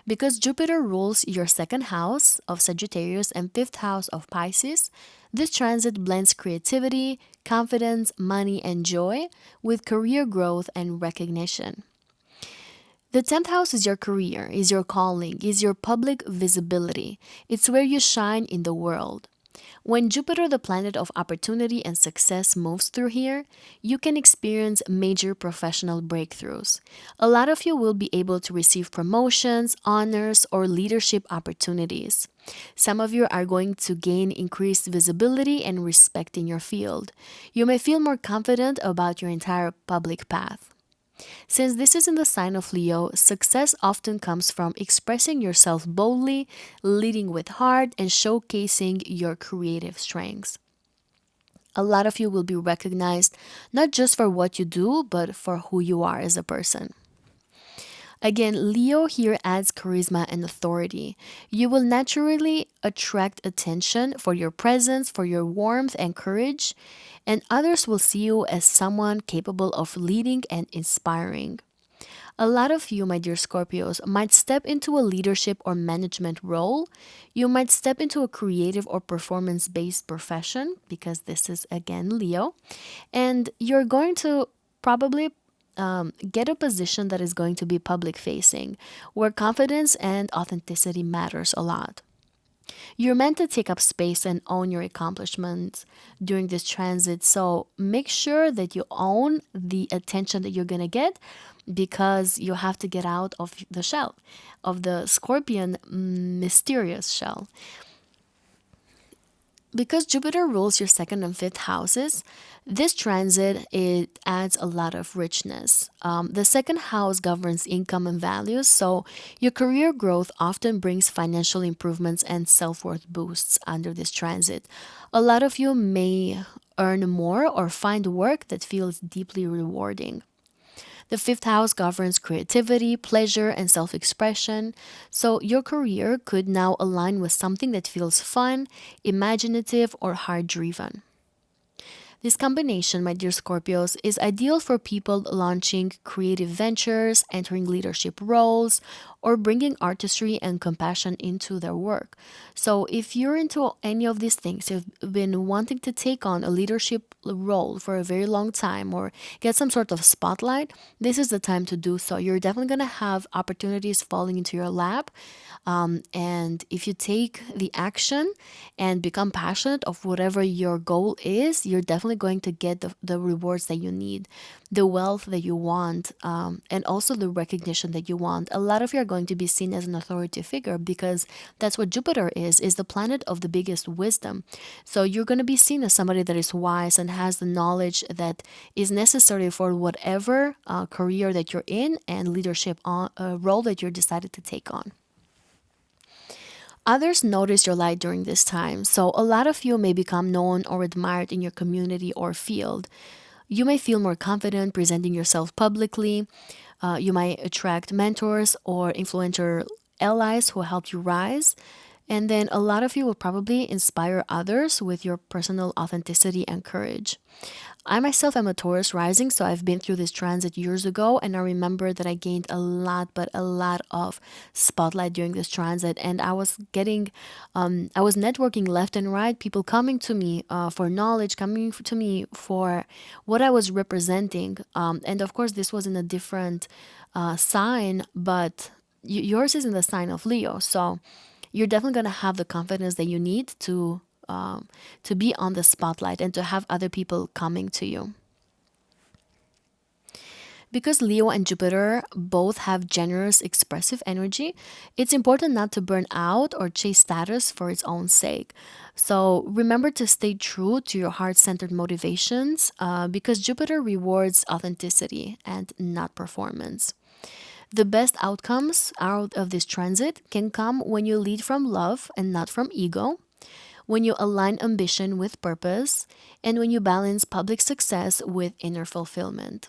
Because Jupiter rules your second house of Sagittarius and fifth house of Pisces, this transit blends creativity, confidence, money, and joy with career growth and recognition. The 10th house is your career, is your calling, is your public visibility. It's where you shine in the world. When Jupiter, the planet of opportunity and success, moves through here, you can experience major professional breakthroughs. A lot of you will be able to receive promotions, honors, or leadership opportunities. Some of you are going to gain increased visibility and respect in your field. You may feel more confident about your entire public path. Since this is in the sign of Leo, success often comes from expressing yourself boldly, leading with heart, and showcasing your creative strengths. A lot of you will be recognized not just for what you do, but for who you are as a person. Again, Leo here adds charisma and authority. You will naturally attract attention for your presence, for your warmth and courage, and others will see you as someone capable of leading and inspiring. A lot of you, my dear Scorpios, might step into a leadership or management role. You might step into a creative or performance based profession, because this is again Leo, and you're going to probably get a position that is going to be public facing, where confidence and authenticity matters a lot. You're meant to take up space and own your accomplishments during this transit. So make sure that you own the attention that you're going to get, because you have to get out of the shell, of the scorpion mysterious shell. Because Jupiter rules your second and fifth houses, this transit it adds a lot of richness. The second house governs income and values, so your career growth often brings financial improvements and self-worth boosts under this transit. A lot of you may earn more or find work that feels deeply rewarding. The fifth house governs creativity, pleasure, and self expression. So your career could now align with something that feels fun, imaginative, or heart driven. This combination, my dear Scorpios, is ideal for people launching creative ventures, entering leadership roles, or bringing artistry and compassion into their work. So, if you're into any of these things, you've been wanting to take on a leadership role for a very long time or get some sort of spotlight, this is the time to do so. You're definitely going to have opportunities falling into your lap. And if you take the action and become passionate of whatever your goal is, you're definitely going to get the rewards that you need, the wealth that you want, and also the recognition that you want. A lot of you are going to be seen as an authority figure, because that's what Jupiter is the planet of the biggest wisdom. So you're going to be seen as somebody that is wise and has the knowledge that is necessary for whatever career that you're in and leadership role that you're decided to take on. Others notice your light during this time, so a lot of you may become known or admired in your community or field. You may feel more confident presenting yourself publicly. You might attract mentors or influential allies who help you rise. And then a lot of you will probably inspire others with your personal authenticity and courage. I myself am a Taurus rising, so I've been through this transit years ago, and I remember that I gained a lot, but a lot of spotlight during this transit, and I was networking left and right, people coming to me for knowledge, coming to me for what I was representing, and of course, this was in a different sign, but yours is in the sign of Leo, so you're definitely going to have the confidence that you need to be on the spotlight and to have other people coming to you. Because Leo and Jupiter both have generous, expressive energy, it's important not to burn out or chase status for its own sake. So remember to stay true to your heart centered motivations, because Jupiter rewards authenticity and not performance. The best outcomes out of this transit can come when you lead from love and not from ego, when you align ambition with purpose, and when you balance public success with inner fulfillment.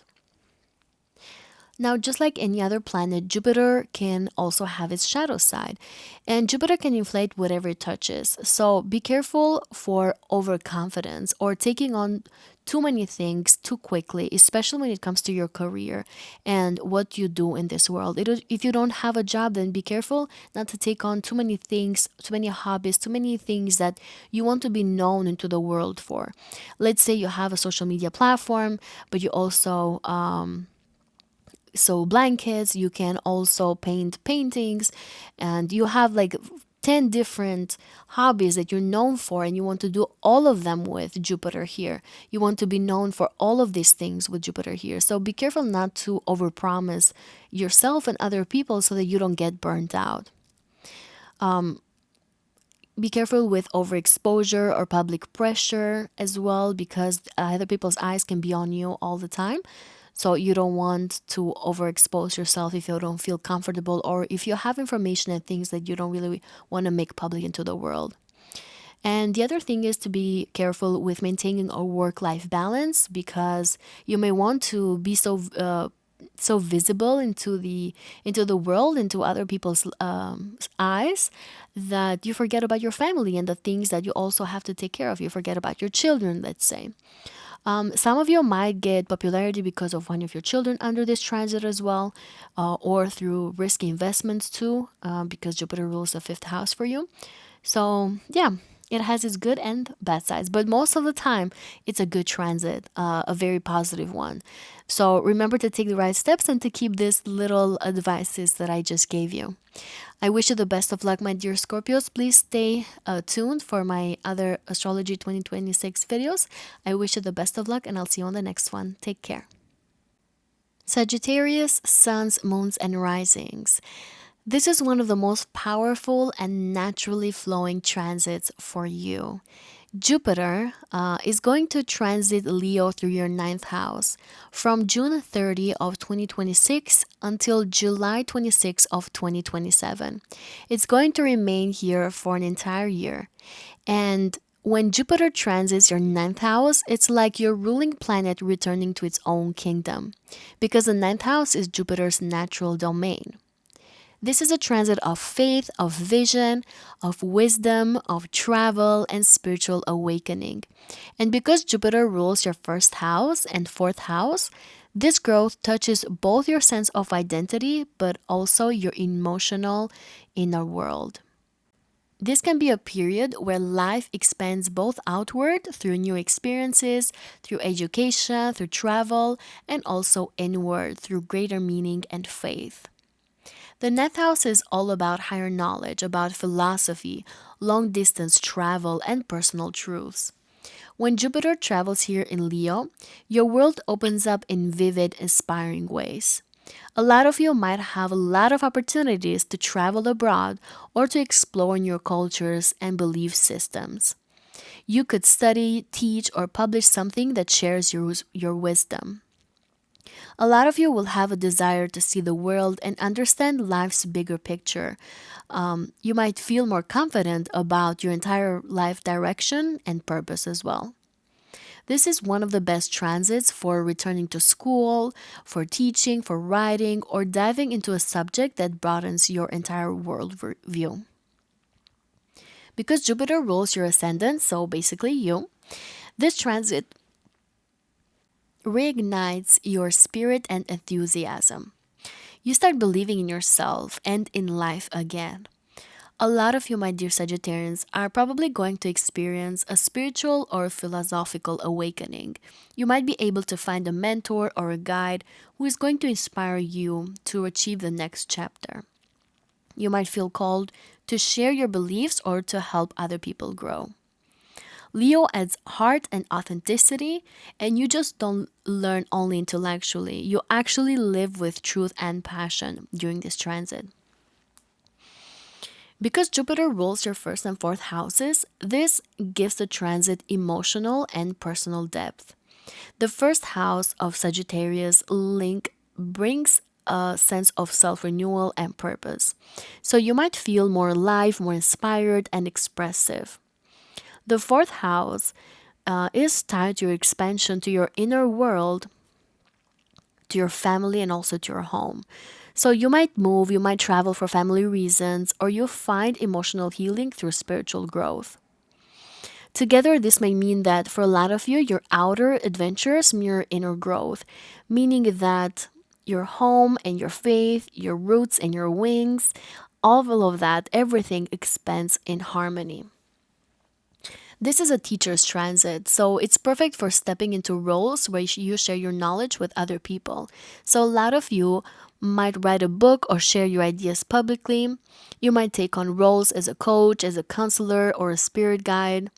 Now, just like any other planet, Jupiter can also have its shadow side, and Jupiter can inflate whatever it touches. So be careful for overconfidence or taking on too many things too quickly, especially when it comes to your career and what you do in this world. If you don't have a job, then be careful not to take on too many things, too many hobbies, too many things that you want to be known into the world for. Let's say you have a social media platform, but you also sew blankets, you can also paint paintings, and you have like 10 different hobbies that you're known for, and you want to do all of them with Jupiter here. You want to be known for all of these things with Jupiter here. So be careful not to overpromise yourself and other people so that you don't get burnt out. Be careful with overexposure or public pressure as well, because other people's eyes can be on you all the time. So you don't want to overexpose yourself if you don't feel comfortable, or if you have information and things that you don't really want to make public into the world. And the other thing is to be careful with maintaining a work-life balance, because you may want to be so visible into the world, into other people's eyes, that you forget about your family and the things that you also have to take care of. You forget about your children, let's say. Some of you might get popularity because of one of your children under this transit as well, or through risky investments too, because Jupiter rules the fifth house for you. So, yeah, it has its good and bad sides, but most of the time, it's a good transit, a very positive one. So, remember to take the right steps and to keep these little advices that I just gave you. I wish you the best of luck, my dear Scorpios. Please stay tuned for my other Astrology 2026 videos. I wish you the best of luck, and I'll see you on the next one. Take care. Sagittarius, suns, moons, and risings. This is one of the most powerful and naturally flowing transits for you. Jupiter is going to transit Leo through your ninth house from June 30 of 2026 until July 26 of 2027. It's going to remain here for an entire year. And when Jupiter transits your ninth house, it's like your ruling planet returning to its own kingdom, because the ninth house is Jupiter's natural domain. This is a transit of faith, of vision, of wisdom, of travel, and spiritual awakening. And because Jupiter rules your first house and fourth house, this growth touches both your sense of identity but also your emotional inner world. This can be a period where life expands both outward through new experiences, through education, through travel, and also inward through greater meaning and faith. The ninth house is all about higher knowledge, about philosophy, long distance travel, and personal truths. When Jupiter travels here in Leo, your world opens up in vivid, inspiring ways. A lot of you might have a lot of opportunities to travel abroad or to explore new cultures and belief systems. You could study, teach, or publish something that shares your wisdom. A lot of you will have a desire to see the world and understand life's bigger picture. You might feel more confident about your entire life direction and purpose as well. This is one of the best transits for returning to school, for teaching, for writing, or diving into a subject that broadens your entire world view. Because Jupiter rules your ascendant, so basically you, this transit reignites your spirit and enthusiasm. You start believing in yourself and in life again. A lot of you, my dear Sagittarians, are probably going to experience a spiritual or philosophical awakening. You might be able to find a mentor or a guide who is going to inspire you to achieve the next chapter. You might feel called to share your beliefs or to help other people grow. Leo adds heart and authenticity, and you just don't learn only intellectually. You actually live with truth and passion during this transit. Because Jupiter rules your first and fourth houses, this gives the transit emotional and personal depth. The first house of Sagittarius link brings a sense of self renewal and purpose. So you might feel more alive, more inspired, and expressive. The fourth house is tied to your expansion to your inner world, to your family and also to your home. So you might move, you might travel for family reasons, or you'll find emotional healing through spiritual growth. Together, this may mean that for a lot of you, your outer adventures mirror inner growth, meaning that your home and your faith, your roots and your wings, all of that, everything expands in harmony. This is a teacher's transit, so it's perfect for stepping into roles where you share your knowledge with other people. So, a lot of you might write a book or share your ideas publicly. You might take on roles as a coach, as a counselor, or a spirit guide.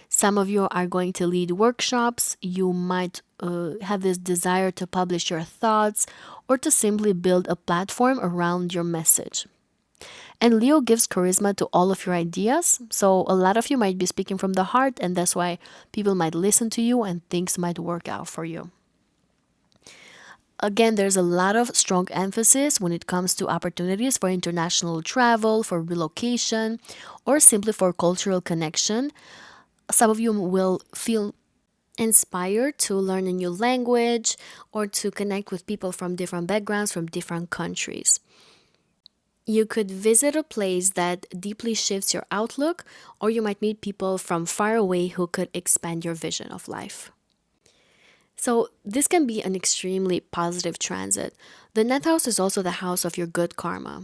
Some of you are going to lead workshops. You might have this desire to publish your thoughts or to simply build a platform around your message. And Leo gives charisma to all of your ideas. So a lot of you might be speaking from the heart, and that's why people might listen to you and things might work out for you. Again, there's a lot of strong emphasis when it comes to opportunities for international travel, for relocation, or simply for cultural connection. Some of you will feel inspired to learn a new language or to connect with people from different backgrounds, from different countries. You could visit a place that deeply shifts your outlook, or you might meet people from far away who could expand your vision of life. So, this can be an extremely positive transit. The ninth house is also the house of your good karma.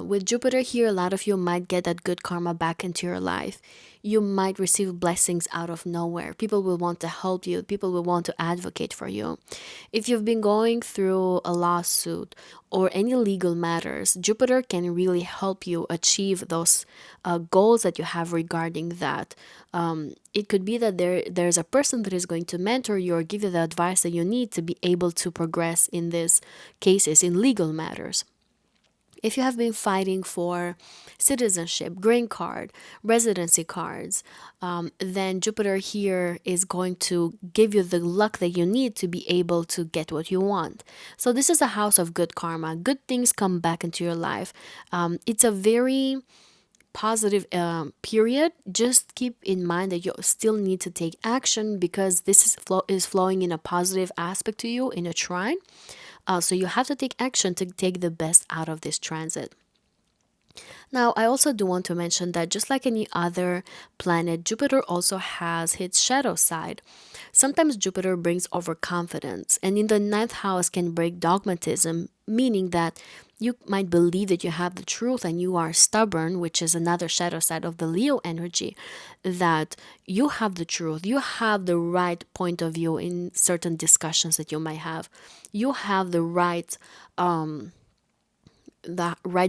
With Jupiter here, a lot of you might get that good karma back into your life. You might receive blessings out of nowhere. People will want to help you, people will want to advocate for you. If you've been going through a lawsuit or any legal matters, Jupiter can really help you achieve those goals that you have regarding that. It could be that there's a person that is going to mentor you or give you the advice that you need to be able to progress in these cases, in legal matters. If you have been fighting for citizenship, green card, residency cards, then Jupiter here is going to give you the luck that you need to be able to get what you want. So, this is a house of good karma. Good things come back into your life. It's a very positive period. Just keep in mind that you still need to take action because this is flowing in a positive aspect to you in a trine. So you have to take action to take the best out of this transit. Now, I also do want to mention that just like any other planet, Jupiter also has its shadow side. Sometimes Jupiter brings overconfidence, and in the ninth house can bring dogmatism, meaning that you might believe that you have the truth and you are stubborn, which is another shadow side of the Leo energy, that you have the truth, you have the right point of view in certain discussions that you might have, you have the right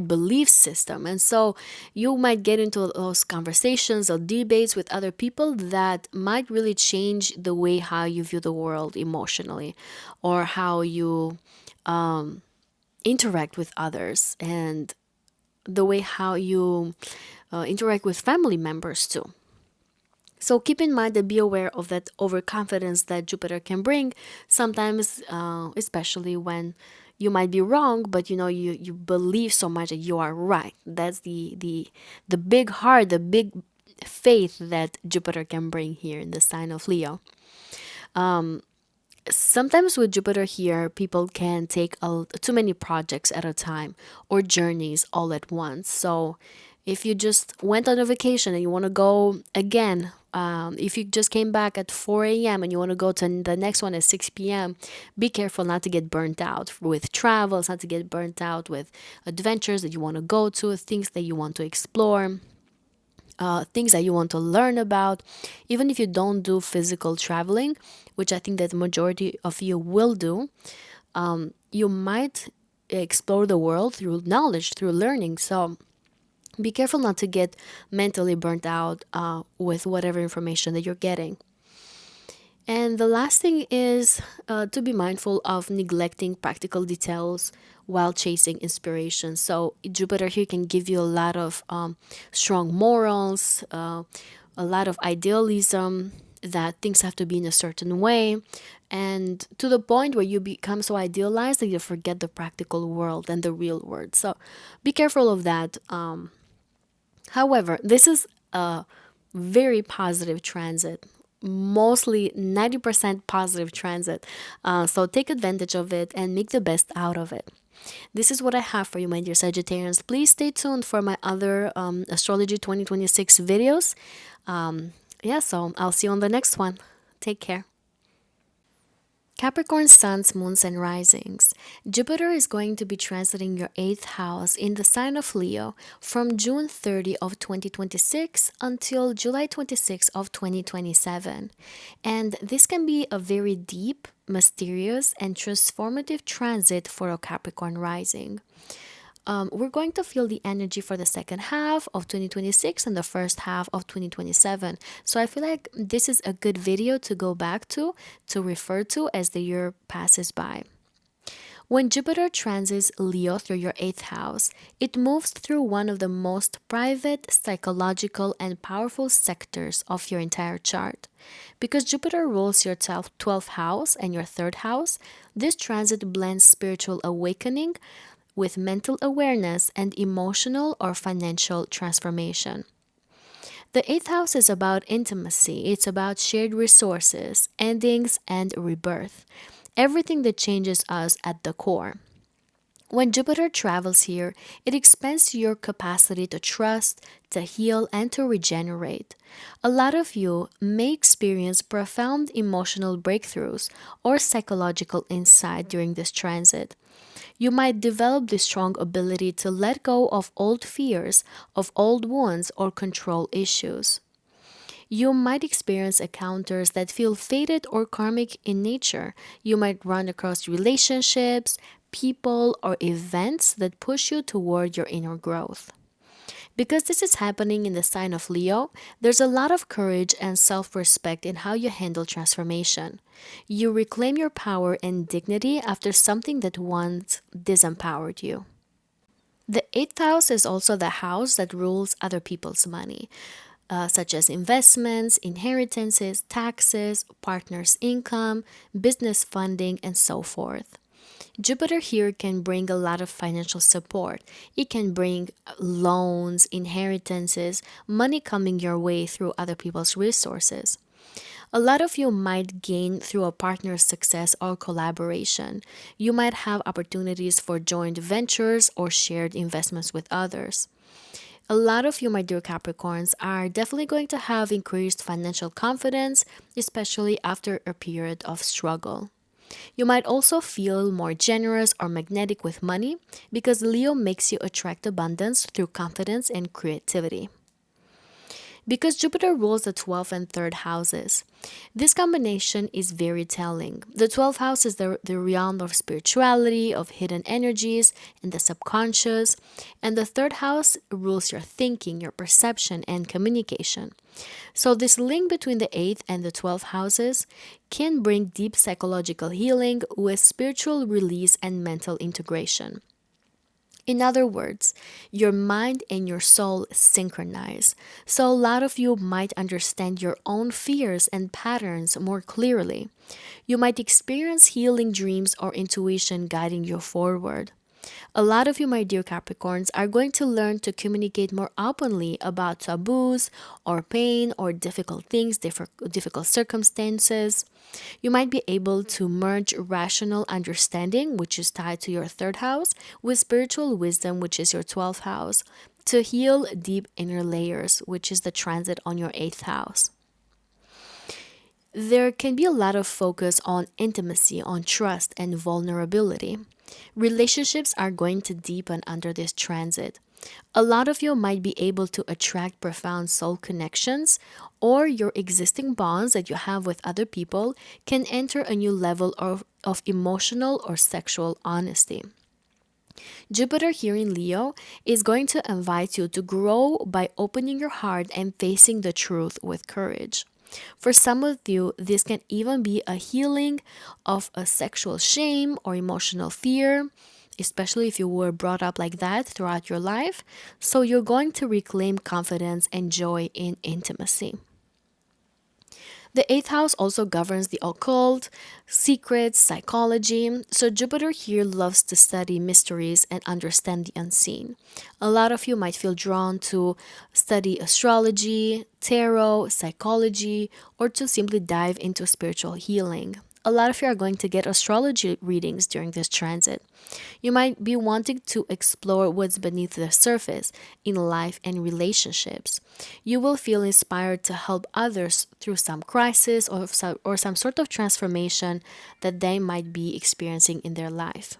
belief system. And so you might get into those conversations or debates with other people that might really change the way how you view the world emotionally or how you interact with others and the way how you interact with family members too. So keep in mind and be aware of that overconfidence that Jupiter can bring sometimes, especially when you might be wrong, but you believe so much that you are right. That's the big heart, the big faith that Jupiter can bring here in the sign of Leo. Sometimes with Jupiter here, people can take too many projects at a time or journeys all at once. So if you just went on a vacation and you want to go again, if you just came back at 4 a.m. and you want to go to the next one at 6 p.m., be careful not to get burnt out with travels, not to get burnt out with adventures that you want to go to, things that you want to explore. Things that you want to learn about, even if you don't do physical traveling, which I think that the majority of you will do, you might explore the world through knowledge, through learning. So be careful not to get mentally burnt out with whatever information that you're getting. And the last thing is to be mindful of neglecting practical details while chasing inspiration. So, Jupiter here can give you a lot of strong morals, a lot of idealism, that things have to be in a certain way, and to the point where you become so idealized that you forget the practical world and the real world. So, be careful of that. However, this is a very positive transit mostly 90% positive transit. So take advantage of it and make the best out of it. This is what I have for you, my dear Sagittarians. Please stay tuned for my other Astrology 2026 videos. Yeah, so I'll see you on the next one. Take care. Capricorn suns, moons, and risings. Jupiter is going to be transiting your 8th house in the sign of Leo from June 30 of 2026 until July 26 of 2027. And this can be a very deep, mysterious, and transformative transit for a Capricorn rising. We're going to feel the energy for the second half of 2026 and the first half of 2027. So I feel like this is a good video to go back to refer to as the year passes by. When Jupiter transits Leo through your 8th house, it moves through one of the most private, psychological, and powerful sectors of your entire chart. Because Jupiter rules your 12th house and your 3rd house, this transit blends spiritual awakening with mental awareness and emotional or financial transformation. The 8th house is about intimacy, it's about shared resources, endings, and rebirth. Everything that changes us at the core. When Jupiter travels here, it expands your capacity to trust, to heal, and to regenerate. A lot of you may experience profound emotional breakthroughs or psychological insight during this transit. You might develop the strong ability to let go of old fears, of old wounds, or control issues. You might experience encounters that feel fated or karmic in nature. You might run across relationships, people, or events that push you toward your inner growth. Because this is happening in the sign of Leo, there's a lot of courage and self respect in how you handle transformation. You reclaim your power and dignity after something that once disempowered you. The 8th house is also the house that rules other people's money, such as investments, inheritances, taxes, partners' income, business funding, and so forth. Jupiter here can bring a lot of financial support. It can bring loans, inheritances, money coming your way through other people's resources. A lot of you might gain through a partner's success or collaboration. You might have opportunities for joint ventures or shared investments with others. A lot of you, my dear Capricorns, are definitely going to have increased financial confidence, especially after a period of struggle. You might also feel more generous or magnetic with money because Leo makes you attract abundance through confidence and creativity. Because Jupiter rules the 12th and 3rd houses, this combination is very telling. The 12th house is the realm of spirituality, of hidden energies, and the subconscious, and the 3rd house rules your thinking, your perception, and communication. So, this link between the 8th and the 12th houses can bring deep psychological healing with spiritual release and mental integration. In other words, your mind and your soul synchronize. So, a lot of you might understand your own fears and patterns more clearly. You might experience healing dreams or intuition guiding you forward. A lot of you, my dear Capricorns, are going to learn to communicate more openly about taboos or pain or difficult things, difficult circumstances. You might be able to merge rational understanding, which is tied to your 3rd house, with spiritual wisdom, which is your 12th house, to heal deep inner layers, which is the transit on your 8th house. There can be a lot of focus on intimacy, on trust, and vulnerability. Relationships are going to deepen under this transit. A lot of you might be able to attract profound soul connections, or your existing bonds that you have with other people can enter a new level of emotional or sexual honesty. Jupiter here in Leo is going to invite you to grow by opening your heart and facing the truth with courage. For some of you, this can even be a healing of a sexual shame or emotional fear, especially if you were brought up like that throughout your life. So you're going to reclaim confidence and joy in intimacy. The eighth house also governs the occult, secrets, psychology. So Jupiter here loves to study mysteries and understand the unseen. A lot of you might feel drawn to study astrology, tarot, psychology, or to simply dive into spiritual healing. A lot of you are going to get astrology readings during this transit. You might be wanting to explore what's beneath the surface in life and relationships. You will feel inspired to help others through some crisis or some sort of transformation that they might be experiencing in their life.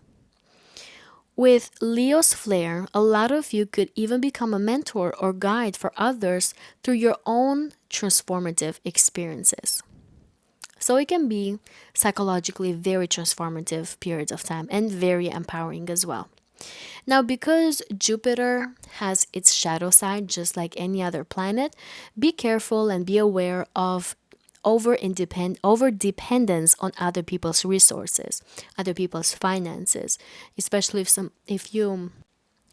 With Leo's flair, a lot of you could even become a mentor or guide for others through your own transformative experiences. So it can be psychologically very transformative periods of time and very empowering as well. Now, because Jupiter has its shadow side just like any other planet, be careful and be aware of over dependence on other people's resources, other people's finances, especially if you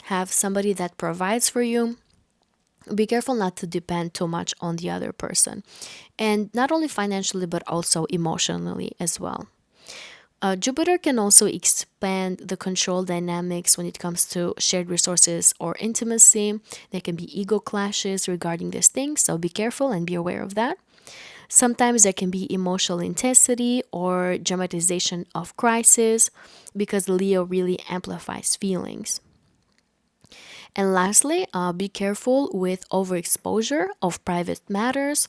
have somebody that provides for you. Be careful not to depend too much on the other person, and not only financially but also emotionally as well. Jupiter can also expand the control dynamics when it comes to shared resources or intimacy. There can be ego clashes regarding these things, so be careful and be aware of that. Sometimes there can be emotional intensity or dramatization of crisis because Leo really amplifies feelings. And lastly, be careful with overexposure of private matters.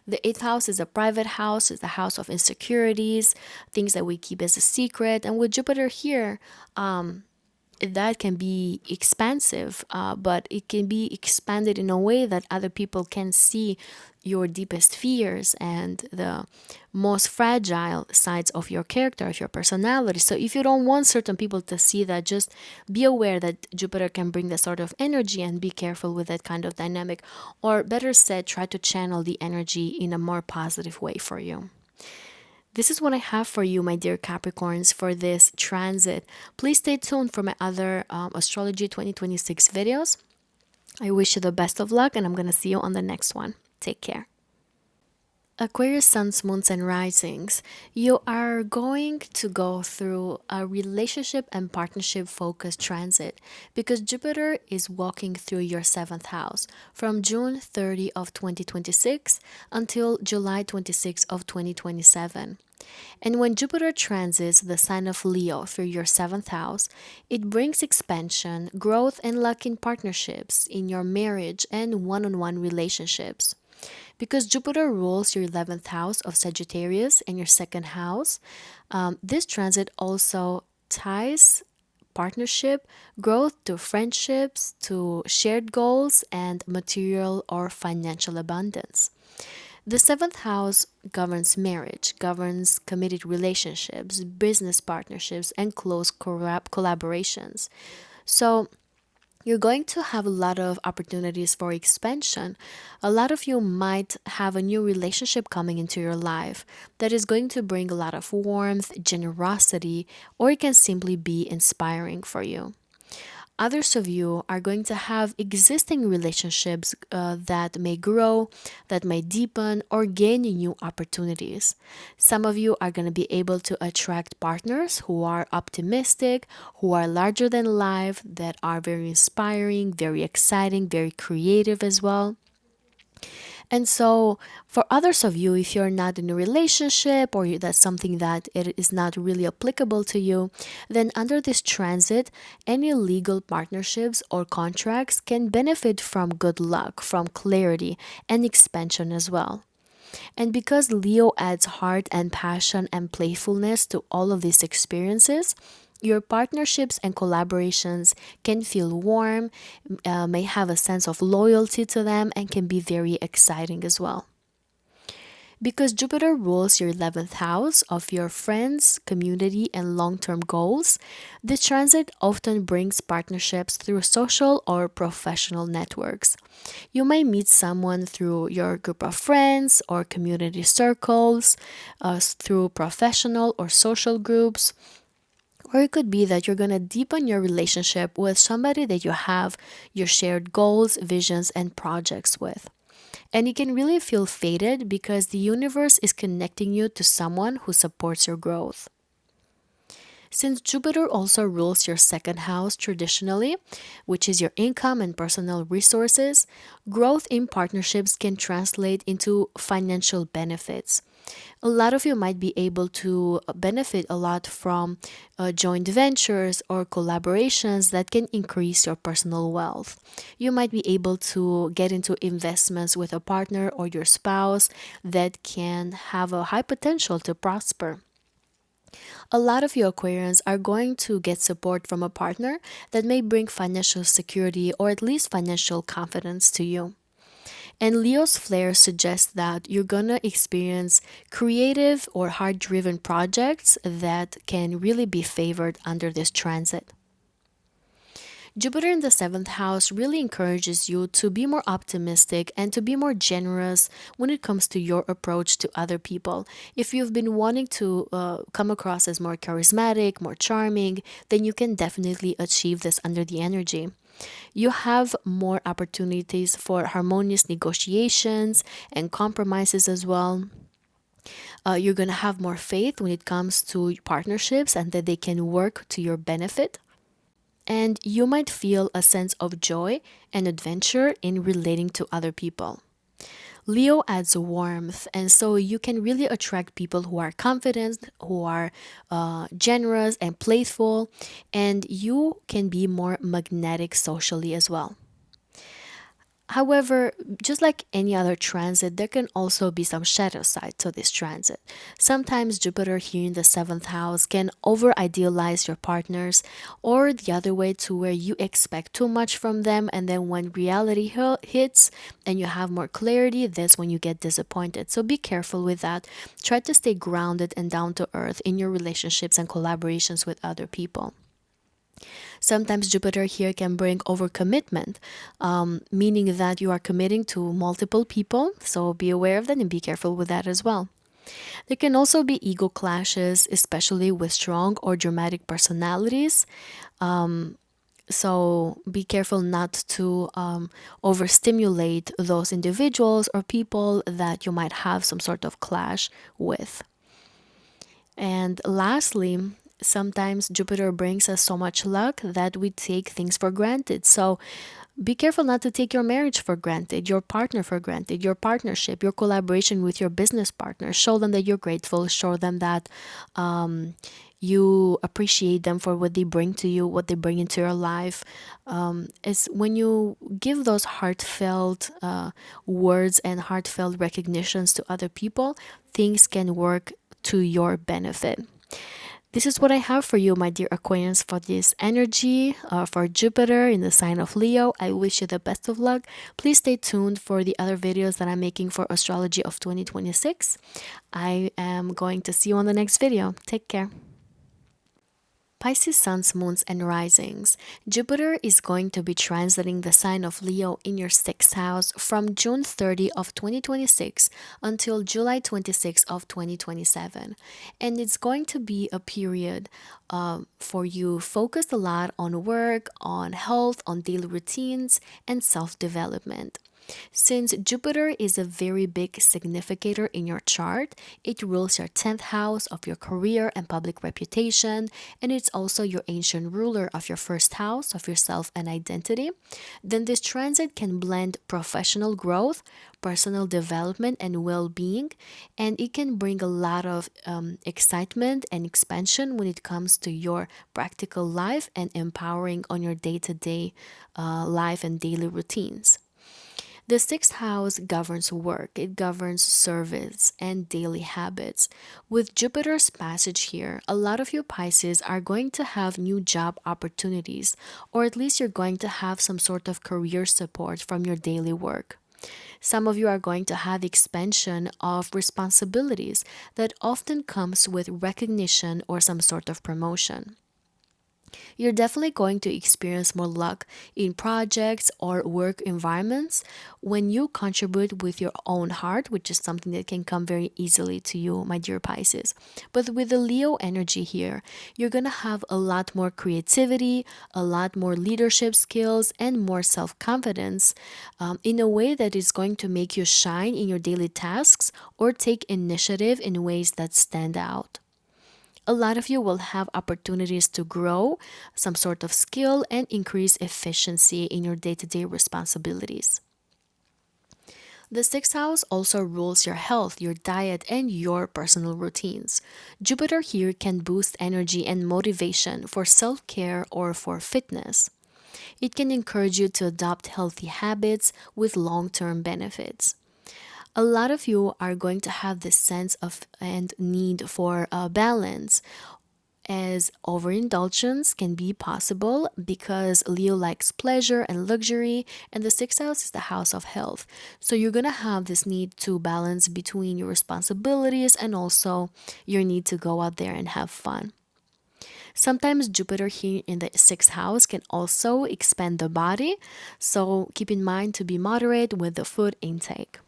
The eighth house is a private house, it's the house of insecurities, things that we keep as a secret. And with Jupiter here, that can be expansive, but it can be expanded in a way that other people can see your deepest fears and the most fragile sides of your character, of your personality. So if you don't want certain people to see that, just be aware that Jupiter can bring that sort of energy and be careful with that kind of dynamic. Or better said, try to channel the energy in a more positive way for you. This is what I have for you, my dear Capricorns, for this transit. Please stay tuned for my other Astrology 2026 videos. I wish you the best of luck, and I'm going to see you on the next one. Take care. Aquarius suns, moons, and risings, you are going to go through a relationship and partnership focused transit because Jupiter is walking through your seventh house from June 30 of 2026 until July 26 of 2027. And when Jupiter transits the sign of Leo through your seventh house, it brings expansion, growth, and luck in partnerships, in your marriage, and one on one relationships. Because Jupiter rules your 11th house of Sagittarius and your second house, this transit also ties partnership, growth to friendships, to shared goals, and material or financial abundance. The seventh house governs marriage, governs committed relationships, business partnerships, and close collaborations. So, you're going to have a lot of opportunities for expansion. A lot of you might have a new relationship coming into your life that is going to bring a lot of warmth, generosity, or it can simply be inspiring for you. Others of you are going to have existing relationships that may grow, that may deepen, or gain you new opportunities. Some of you are going to be able to attract partners who are optimistic, who are larger than life, that are very inspiring, very exciting, very creative as well. And so, for others of you, if you're not in a relationship or that's something that it is not really applicable to you, then under this transit, any legal partnerships or contracts can benefit from good luck, from clarity and expansion as well. And because Leo adds heart and passion and playfulness to all of these experiences, your partnerships and collaborations can feel warm, may have a sense of loyalty to them, and can be very exciting as well. Because Jupiter rules your 11th house of your friends, community, and long term goals, this transit often brings partnerships through social or professional networks. You may meet someone through your group of friends or community circles, through professional or social groups. Or it could be that you're going to deepen your relationship with somebody that you have your shared goals, visions, and projects with. And you can really feel fated because the universe is connecting you to someone who supports your growth. Since Jupiter also rules your second house traditionally, which is your income and personal resources, growth in partnerships can translate into financial benefits. A lot of you might be able to benefit a lot from joint ventures or collaborations that can increase your personal wealth. You might be able to get into investments with a partner or your spouse that can have a high potential to prosper. A lot of you Aquarians are going to get support from a partner that may bring financial security or at least financial confidence to you. And Leo's flare suggests that you're gonna experience creative or heart driven projects that can really be favored under this transit. Jupiter in the seventh house really encourages you to be more optimistic and to be more generous when it comes to your approach to other people. If you've been wanting to come across as more charismatic, more charming, then you can definitely achieve this under the energy. You have more opportunities for harmonious negotiations and compromises as well. You're going to have more faith when it comes to partnerships and that they can work to your benefit. And you might feel a sense of joy and adventure in relating to other people. Leo adds warmth, and so you can really attract people who are confident, who are generous and playful, and you can be more magnetic socially as well. However, just like any other transit, there can also be some shadow side to this transit. Sometimes Jupiter here in the seventh house can over idealize your partners, or the other way to where you expect too much from them, and then when reality hits and you have more clarity, that's when you get disappointed. So be careful with that. Try to stay grounded and down to earth in your relationships and collaborations with other people. Sometimes Jupiter here can bring overcommitment, meaning that you are committing to multiple people. So be aware of that and be careful with that as well. There can also be ego clashes, especially with strong or dramatic personalities. So be careful not to overstimulate those individuals or people that you might have some sort of clash with. And lastly, sometimes Jupiter brings us so much luck that we take things for granted. So be careful not to take your marriage for granted, your partner for granted, your partnership, your collaboration with your business partner. Show them that you're grateful, show them that you appreciate them for what they bring to you, what they bring into your life. It's when you give those heartfelt words and heartfelt recognitions to other people, things can work to your benefit. This is what I have for you, my dear Aquarians, for this energy for Jupiter in the sign of Leo. I wish you the best of luck. Please stay tuned for the other videos that I'm making for Astrology of 2026. I am going to see you on the next video. Take care. Pisces suns, moons, and risings. Jupiter is going to be transiting the sign of Leo in your sixth house from June 30 of 2026 until July 26 of 2027. And it's going to be a period for you focused a lot on work, on health, on daily routines, and self-development. Since Jupiter is a very big significator in your chart, it rules your 10th house of your career and public reputation, and it's also your ancient ruler of your first house of yourself and identity, then this transit can blend professional growth, personal development, and well being, and it can bring a lot of excitement and expansion when it comes to your practical life and empowering on your day to day life and daily routines. The sixth house governs work, it governs service and daily habits. With Jupiter's passage here, a lot of you Pisces are going to have new job opportunities, or at least you're going to have some sort of career support from your daily work. Some of you are going to have expansion of responsibilities that often comes with recognition or some sort of promotion. You're definitely going to experience more luck in projects or work environments when you contribute with your own heart, which is something that can come very easily to you, my dear Pisces. But with the Leo energy here, you're going to have a lot more creativity, a lot more leadership skills, and more self confidence in a way that is going to make you shine in your daily tasks or take initiative in ways that stand out. A lot of you will have opportunities to grow some sort of skill and increase efficiency in your day to day responsibilities. The sixth house also rules your health, your diet, and your personal routines. Jupiter here can boost energy and motivation for self care or for fitness. It can encourage you to adopt healthy habits with long term benefits. A lot of you are going to have this sense of and need for a balance, as overindulgence can be possible because Leo likes pleasure and luxury, and the sixth house is the house of health. So you're gonna have this need to balance between your responsibilities and also your need to go out there and have fun. Sometimes Jupiter here in the sixth house can also expand the body, so keep in mind to be moderate with the food intake.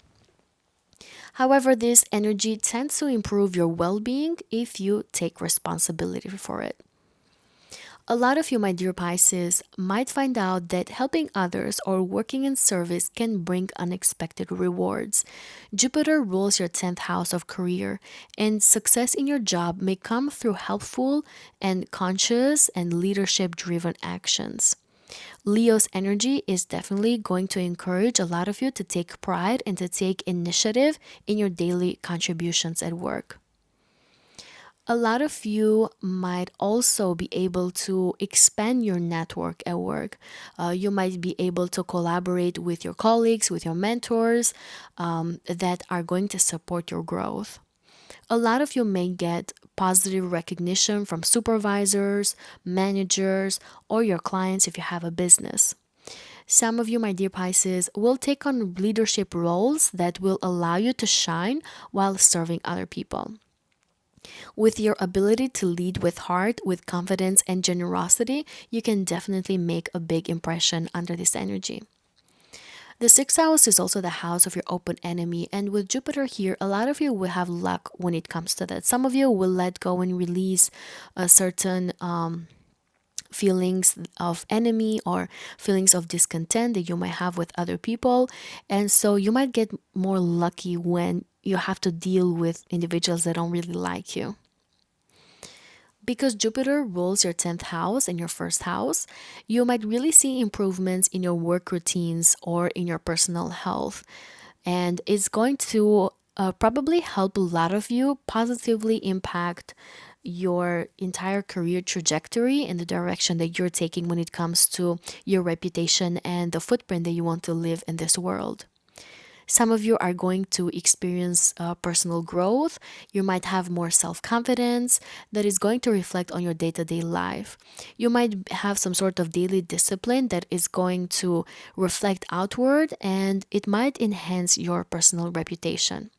However, this energy tends to improve your well being if you take responsibility for it. A lot of you, my dear Pisces, might find out that helping others or working in service can bring unexpected rewards. Jupiter rules your 10th house of career, and success in your job may come through helpful and conscious and leadership driven actions. Leo's energy is definitely going to encourage a lot of you to take pride and to take initiative in your daily contributions at work. A lot of you might also be able to expand your network at work. You might be able to collaborate with your colleagues, with your mentors that are going to support your growth. A lot of you may get positive recognition from supervisors, managers, or your clients if you have a business. Some of you, my dear Pisces, will take on leadership roles that will allow you to shine while serving other people. With your ability to lead with heart, with confidence, and generosity, you can definitely make a big impression under this energy. The sixth house is also the house of your open enemy, and with Jupiter here, a lot of you will have luck when it comes to that. Some of you will let go and release a certain feelings of enemy or feelings of discontent that you might have with other people, and so you might get more lucky when you have to deal with individuals that don't really like you. Because Jupiter rules your 10th house and your first house, you might really see improvements in your work routines or in your personal health. And it's going to probably help a lot of you positively impact your entire career trajectory in the direction that you're taking when it comes to your reputation and the footprint that you want to live in this world. Some of you are going to experience personal growth. You might have more self confidence that is going to reflect on your day to day life. You might have some sort of daily discipline that is going to reflect outward, and it might enhance your personal reputation.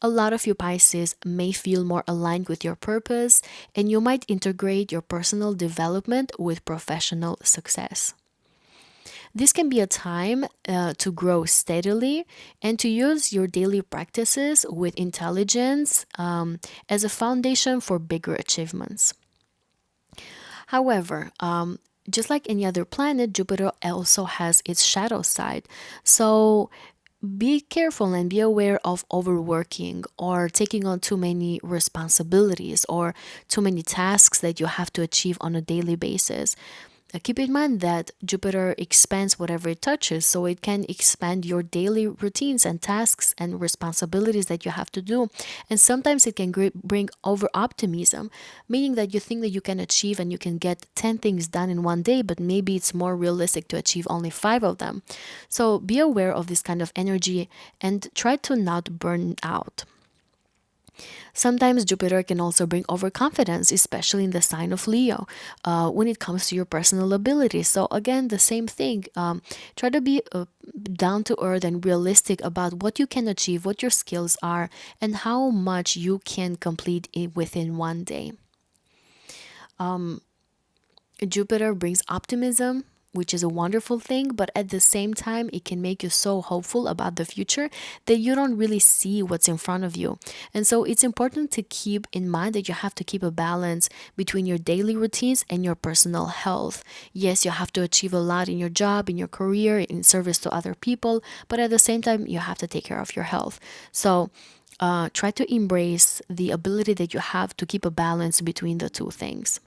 A lot of you Pisces may feel more aligned with your purpose, and you might integrate your personal development with professional success. This can be a time to grow steadily and to use your daily practices with intelligence as a foundation for bigger achievements. However, just like any other planet, Jupiter also has its shadow side. So be careful and be aware of overworking or taking on too many responsibilities or too many tasks that you have to achieve on a daily basis. Keep in mind that Jupiter expands whatever it touches, so it can expand your daily routines and tasks and responsibilities that you have to do. And sometimes it can bring over optimism, meaning that you think that you can achieve and you can get 10 things done in one day, but maybe it's more realistic to achieve only 5 of them. So be aware of this kind of energy and try to not burn out. Sometimes Jupiter can also bring overconfidence, especially in the sign of Leo, when it comes to your personal abilities. So, again, the same thing. Try to be down to earth and realistic about what you can achieve, what your skills are, and how much you can complete it within one day. Jupiter brings optimism, which is a wonderful thing, but at the same time, it can make you so hopeful about the future that you don't really see what's in front of you. And so it's important to keep in mind that you have to keep a balance between your daily routines and your personal health. Yes, you have to achieve a lot in your job, in your career, in service to other people, but at the same time, you have to take care of your health. So, try to embrace the ability that you have to keep a balance between the two things.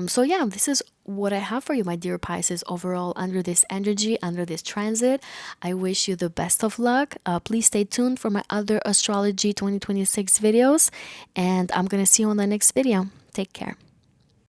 So yeah, this is what I have for you, my dear Pisces. Overall, under this energy, under this transit, I wish you the best of luck. Please stay tuned for my other astrology 2026 videos, and I'm gonna see you on the next video. Take care.